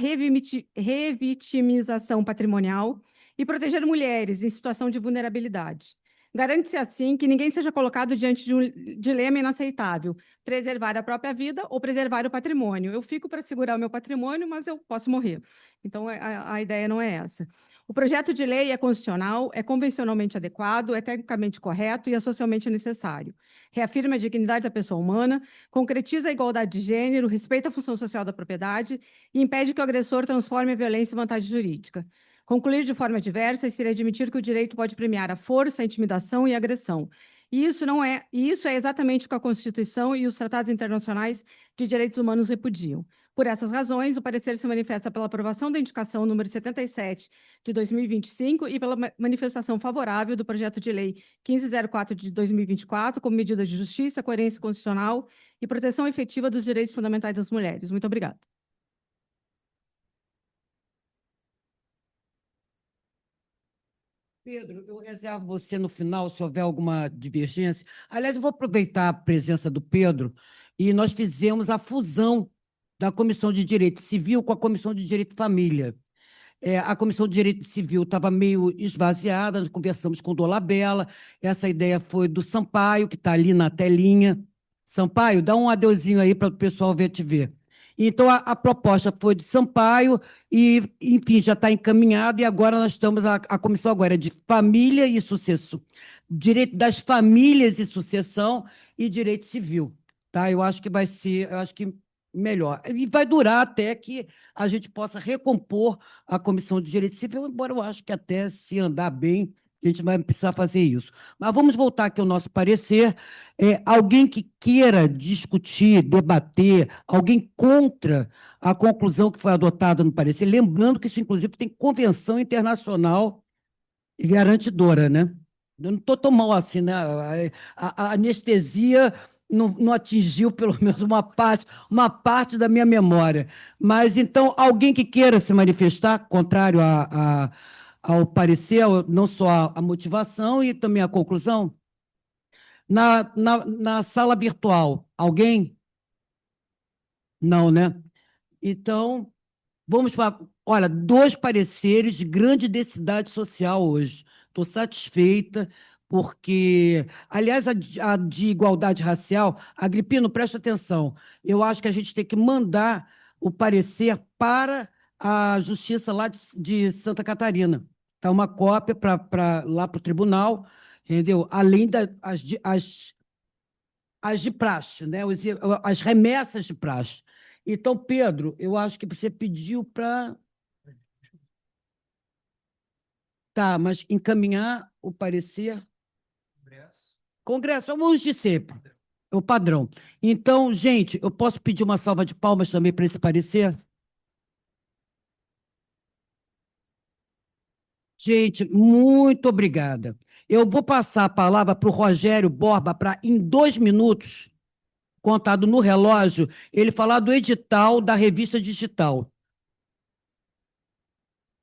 G: revitimização patrimonial e proteger mulheres em situação de vulnerabilidade. Garante-se, assim, que ninguém seja colocado diante de um dilema inaceitável, preservar a própria vida ou preservar o patrimônio. Eu fico para segurar o meu patrimônio, mas eu posso morrer. Então, a ideia não é essa. O projeto de lei é constitucional, é convencionalmente adequado, é tecnicamente correto e é socialmente necessário. Reafirma a dignidade da pessoa humana, concretiza a igualdade de gênero, respeita a função social da propriedade e impede que o agressor transforme a violência em vantagem jurídica. Concluir de forma diversa seria admitir que o direito pode premiar a força, a intimidação e a agressão. E isso é exatamente o que a Constituição e os tratados internacionais de direitos humanos repudiam. Por essas razões, o parecer se manifesta pela aprovação da indicação número 77 de 2025 e pela manifestação favorável do projeto de lei 1504 de 2024 como medida de justiça, coerência constitucional e proteção efetiva dos direitos fundamentais das mulheres. Muito obrigada.
C: Pedro, eu reservo você no final, se houver alguma divergência. Aliás, eu vou aproveitar a presença do Pedro e nós fizemos a fusão da Comissão de Direito Civil com a Comissão de Direito e Família. A Comissão de Direito Civil estava meio esvaziada, nós conversamos com o Dolabella, essa ideia foi do Sampaio, que está ali na telinha. Sampaio, dá um adeuzinho aí para o pessoal ver te ver. Então, a proposta foi de Sampaio e, enfim, já está encaminhada e agora nós estamos, a comissão agora é de família e sucessão, direito das famílias e sucessão e direito civil, tá? Eu acho que vai ser, melhor. E vai durar até que a gente possa recompor a Comissão de Direito Civil, embora eu acho que até se andar bem, a gente vai precisar fazer isso. Mas vamos voltar aqui ao nosso parecer. Alguém que queira discutir, debater, alguém contra a conclusão que foi adotada no parecer, lembrando que isso, inclusive, tem convenção internacional e garantidora, né? Eu não estou tão mal assim, né? A anestesia não atingiu, pelo menos, uma parte da minha memória. Mas, então, alguém que queira se manifestar contrário ao parecer, não só a motivação e também a conclusão? Na sala virtual, alguém? Não, né? Então, vamos para... Olha, 2 pareceres de grande densidade social hoje. Estou satisfeita, porque, aliás, a de igualdade racial, Agripino, presta atenção, eu acho que a gente tem que mandar o parecer para a Justiça lá de Santa Catarina. Tá uma cópia lá para o tribunal, entendeu? Além as de praxe, né? As remessas de praxe. Então, Pedro, eu acho que você pediu para... Tá, mas encaminhar o parecer Congresso, vamos de sempre. É o padrão. Então, gente, eu posso pedir uma salva de palmas também para esse parecer? Gente, muito obrigada. Eu vou passar a palavra para o Rogério Borba para, em 2 minutos, contado no relógio, ele falar do edital da revista digital.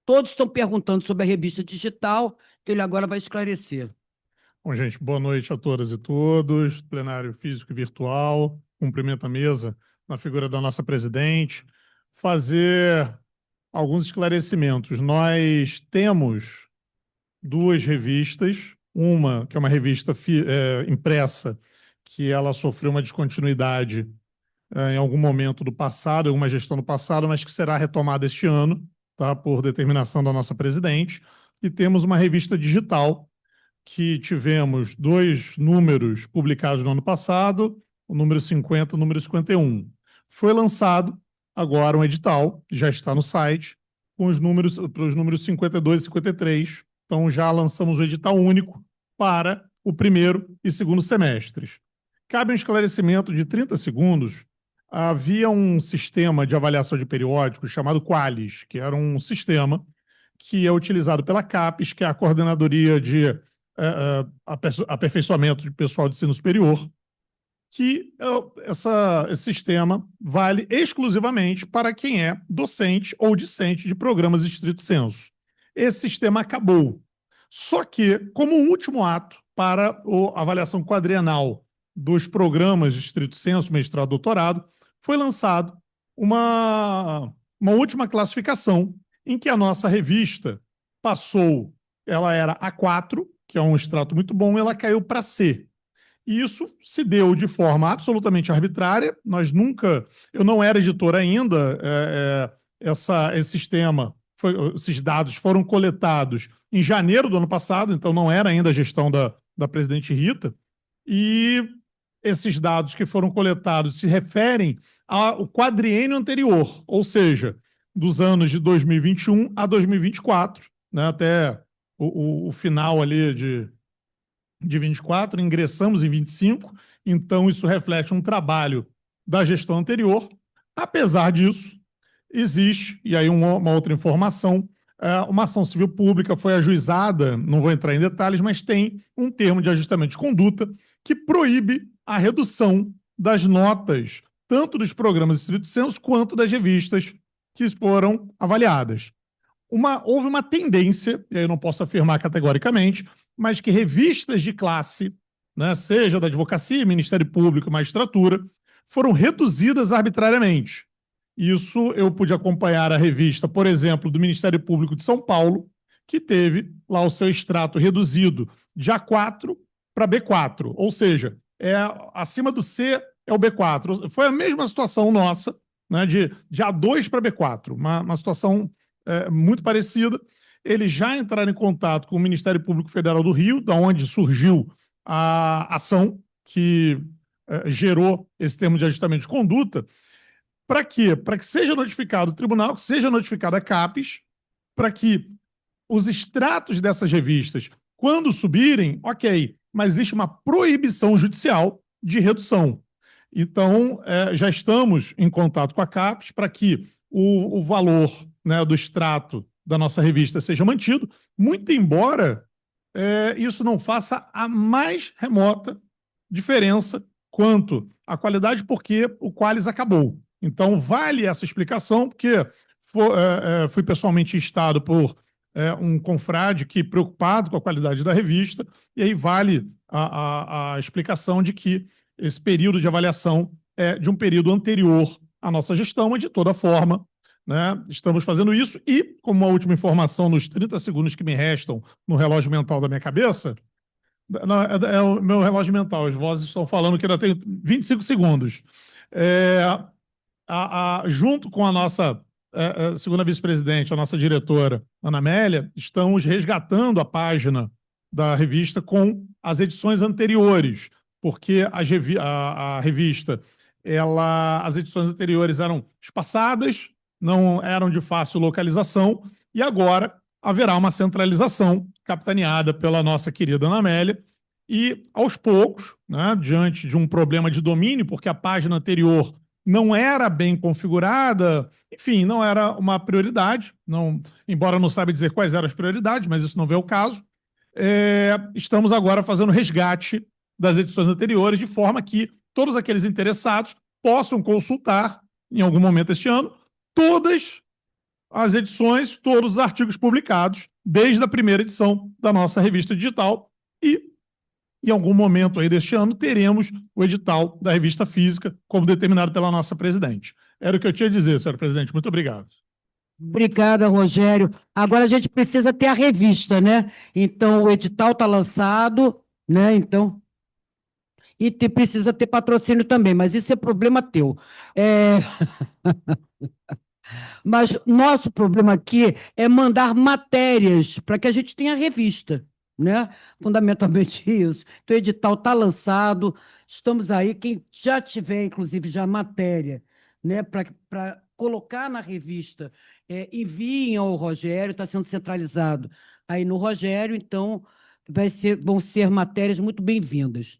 C: Todos estão perguntando sobre a revista digital, que ele agora vai esclarecer.
T: Bom, gente, boa noite a todas e todos, plenário físico e virtual, cumprimento a mesa na figura da nossa presidente, fazer alguns esclarecimentos. Nós temos 2 revistas, uma que é uma revista impressa, que ela sofreu uma descontinuidade em algum momento do passado, em alguma gestão do passado, mas que será retomada este ano, tá, por determinação da nossa presidente, e temos uma revista digital, que tivemos 2 números publicados no ano passado, o número 50 e o número 51. Foi lançado agora um edital, já está no site, com os números, para os números 52 e 53. Então, já lançamos o edital único para o primeiro e segundo semestres. Cabe um esclarecimento de 30 segundos. Havia um sistema de avaliação de periódicos chamado Qualis, que era um sistema que é utilizado pela CAPES, que é a Coordenadoria de Aperfeiçoamento de Pessoal de Ensino Superior, que esse sistema vale exclusivamente para quem é docente ou discente de programas estrito sensu. Esse sistema acabou. Só que, como um último ato para a avaliação quadrienal dos programas de estrito sensu, mestrado, doutorado, foi lançado uma última classificação em que a nossa revista passou, ela era A4, que é um extrato muito bom, e ela caiu para C. E isso se deu de forma absolutamente arbitrária. Eu não era editor ainda, esse sistema, esses dados foram coletados em janeiro do ano passado, então não era ainda a gestão da presidente Rita, e esses dados que foram coletados se referem ao quadriênio anterior, ou seja, dos anos de 2021 a 2024, né, até o final ali de 24, ingressamos em 25, então isso reflete um trabalho da gestão anterior. Apesar disso, existe, e aí uma outra informação, uma ação civil pública foi ajuizada, não vou entrar em detalhes, mas tem um termo de ajustamento de conduta que proíbe a redução das notas, tanto dos programas estrito sensu quanto das revistas que foram avaliadas. Houve uma tendência, e aí eu não posso afirmar categoricamente, mas que revistas de classe, né, seja da advocacia, Ministério Público, magistratura, foram reduzidas arbitrariamente. Isso eu pude acompanhar a revista, por exemplo, do Ministério Público de São Paulo, que teve lá o seu extrato reduzido de A4 para B4, ou seja, acima do C é o B4. Foi a mesma situação nossa, né, de A2 para B4, uma situação muito parecida. Eles já entraram em contato com o Ministério Público Federal do Rio, da onde surgiu a ação que gerou esse termo de ajustamento de conduta. Para quê? Para que seja notificado o tribunal, que seja notificada a CAPES, para que os extratos dessas revistas, quando subirem, ok, mas existe uma proibição judicial de redução. Então, já estamos em contato com a CAPES para que o valor, né, do extrato da nossa revista seja mantido, muito embora isso não faça a mais remota diferença quanto à qualidade, porque o Qualis acabou. Então, vale essa explicação, porque fui pessoalmente instado por um confrade que preocupado com a qualidade da revista, e aí vale a explicação de que esse período de avaliação é de um período anterior à nossa gestão, mas de toda forma, né, estamos fazendo isso. E, como uma última informação, nos 30 segundos que me restam no relógio mental da minha cabeça, é o meu relógio mental, as vozes estão falando que ainda tenho 25 segundos. Junto com a nossa segunda vice-presidente, a nossa diretora, Ana Amélia, estamos resgatando a página da revista com as edições anteriores, porque a revista, as edições anteriores eram espaçadas, não eram de fácil localização, e agora haverá uma centralização capitaneada pela nossa querida Ana Amélia, E, aos poucos, né, diante de um problema de domínio, porque a página anterior não era bem configurada, enfim, não era uma prioridade, não, embora não saiba dizer quais eram as prioridades, mas isso não vê o caso, estamos agora fazendo resgate das edições anteriores, de forma que todos aqueles interessados possam consultar, em algum momento este ano, todas as edições, todos os artigos publicados, desde a primeira edição da nossa revista digital, e em algum momento aí deste ano teremos o edital da revista física, como determinado pela nossa presidente. Era o que eu tinha a dizer, senhora presidente. Muito obrigado.
C: Obrigada, Rogério. Agora a gente precisa ter a revista, né? Então, o edital está lançado, né? Então, e precisa ter patrocínio também, mas isso é problema teu. Mas nosso problema aqui é mandar matérias para que a gente tenha revista, né? Fundamentalmente isso. Então, o edital está lançado, estamos aí, quem já tiver, inclusive, já matéria, né, para colocar na revista, enviem ao Rogério, está sendo centralizado aí no Rogério, então vão ser matérias muito bem-vindas.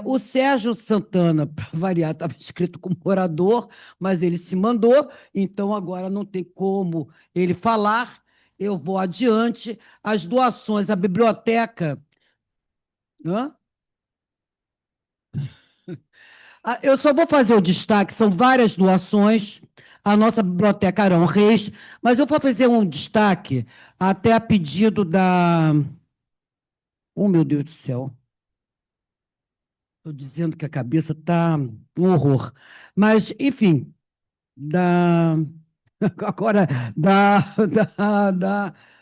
C: O Sérgio Santana, para variar, estava escrito como orador, mas ele se mandou, então agora não tem como ele falar. Eu vou adiante. As doações à biblioteca. Hã? Eu só vou fazer o destaque, são várias doações à nossa biblioteca Arão Reis, mas eu vou fazer um destaque até a pedido da... Oh, meu Deus do céu. Estou dizendo que a cabeça está um horror. Mas, enfim, agora,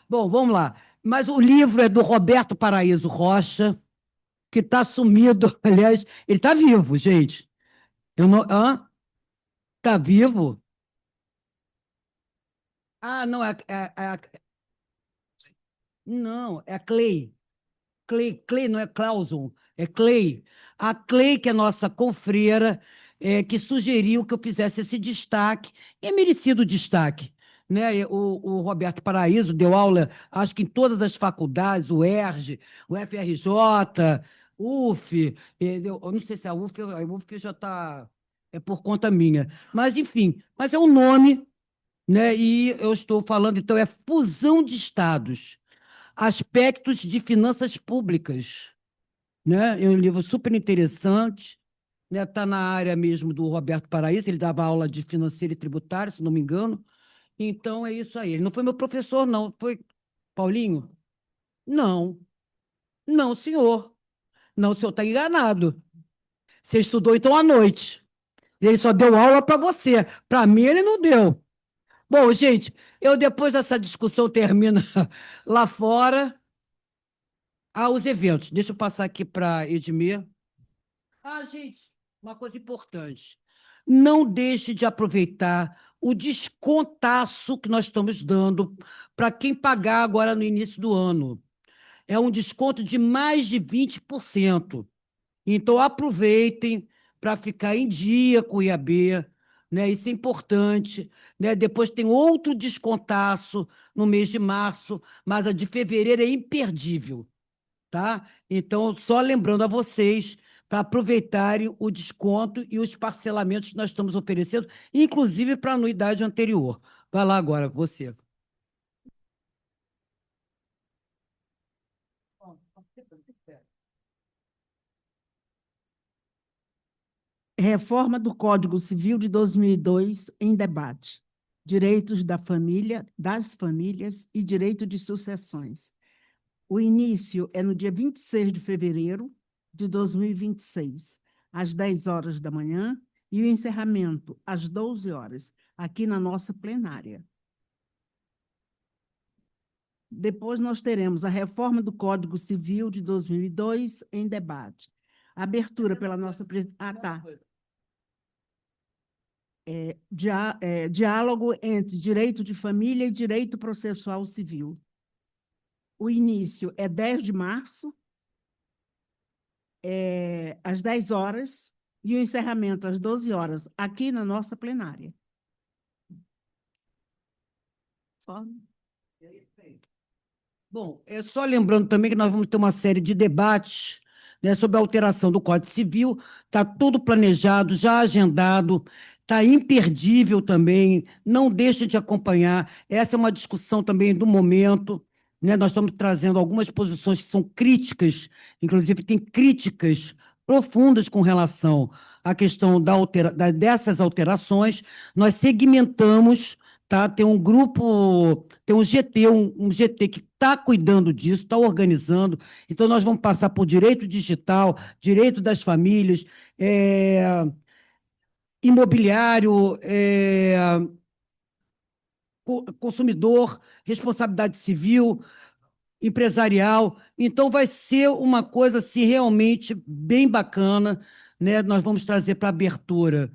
C: bom, vamos lá. Mas o livro é do Roberto Paraíso Rocha, que está sumido. Aliás, ele está vivo, gente. Eu não... Está vivo? Ah, não, não, é a Clay. Clay não é Clauson, é Clay. A Clay, que é nossa confreira, que sugeriu que eu fizesse esse destaque, e é merecido destaque. Né? O Roberto Paraíso deu aula, acho que em todas as faculdades, o ERJ, o FRJ, UF, eu não sei se a UF já está por conta minha, mas enfim, mas é um nome, né? E eu estou falando, então, é fusão de estados. Aspectos de finanças públicas, né? É um livro super interessante, né? Está na área mesmo do Roberto Paraíso, ele dava aula de financeiro e tributário, se não me engano. Então, é isso aí. Ele não foi meu professor, não. Foi Paulinho? Não. Não, senhor. Não, o senhor está enganado. Você estudou, então, à noite. Ele só deu aula para você. Para mim, ele não deu. Bom, gente, depois essa discussão termina lá fora. Os eventos. Deixa eu passar aqui para Edmir. Gente, uma coisa importante. Não deixe de aproveitar o descontaço que nós estamos dando para quem pagar agora no início do ano. É um desconto de mais de 20%. Então, aproveitem para ficar em dia com o IAB, né? Isso é importante, né? Depois tem outro descontaço no mês de março, mas a de fevereiro é imperdível. Tá? Então, só lembrando a vocês para aproveitarem o desconto e os parcelamentos que nós estamos oferecendo, inclusive para a anuidade anterior. Vai lá agora, você.
D: Reforma do Código Civil de 2002 em debate. Direitos da família, das famílias e direito de sucessões. O início é no dia 26 de fevereiro de 2026, às 10 horas da manhã, e o encerramento às 12 horas, aqui na nossa plenária. Depois nós teremos a reforma do Código Civil de 2002 em debate. Abertura pela nossa presidente. Tá. Diálogo entre direito de família e direito processual civil. O início é 10 de março, às 10 horas, e o encerramento às 12 horas, aqui na nossa plenária. Só.
C: Bom, só lembrando também que nós vamos ter uma série de debates, né, sobre a alteração do Código Civil. Está tudo planejado, já agendado, está imperdível também, não deixe de acompanhar. Essa é uma discussão também do momento, né? Nós estamos trazendo algumas posições que são críticas, inclusive tem críticas profundas com relação à questão dessas alterações. Nós segmentamos, tá? Tem um grupo, tem um GT que está cuidando disso, está organizando. Então, nós vamos passar por direito digital, direito das famílias, imobiliário, consumidor, responsabilidade civil, empresarial. Então, vai ser uma coisa assim, realmente bem bacana, né? Nós vamos trazer para a abertura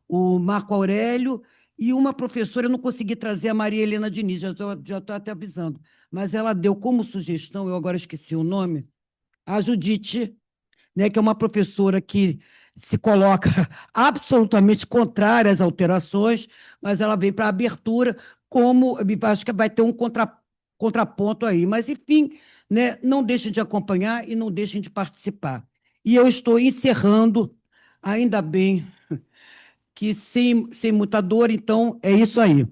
C: o Marco Aurélio e uma professora, eu não consegui trazer a Maria Helena Diniz, já estou até avisando, mas ela deu como sugestão, eu agora esqueci o nome, a Judite, né, que é uma professora que se coloca absolutamente contrária às alterações, mas ela veio para a abertura, como acho que vai ter um contraponto aí. Mas, enfim, né, não deixem de acompanhar e não deixem de participar. E eu estou encerrando, ainda bem que sem muita dor, então é isso aí.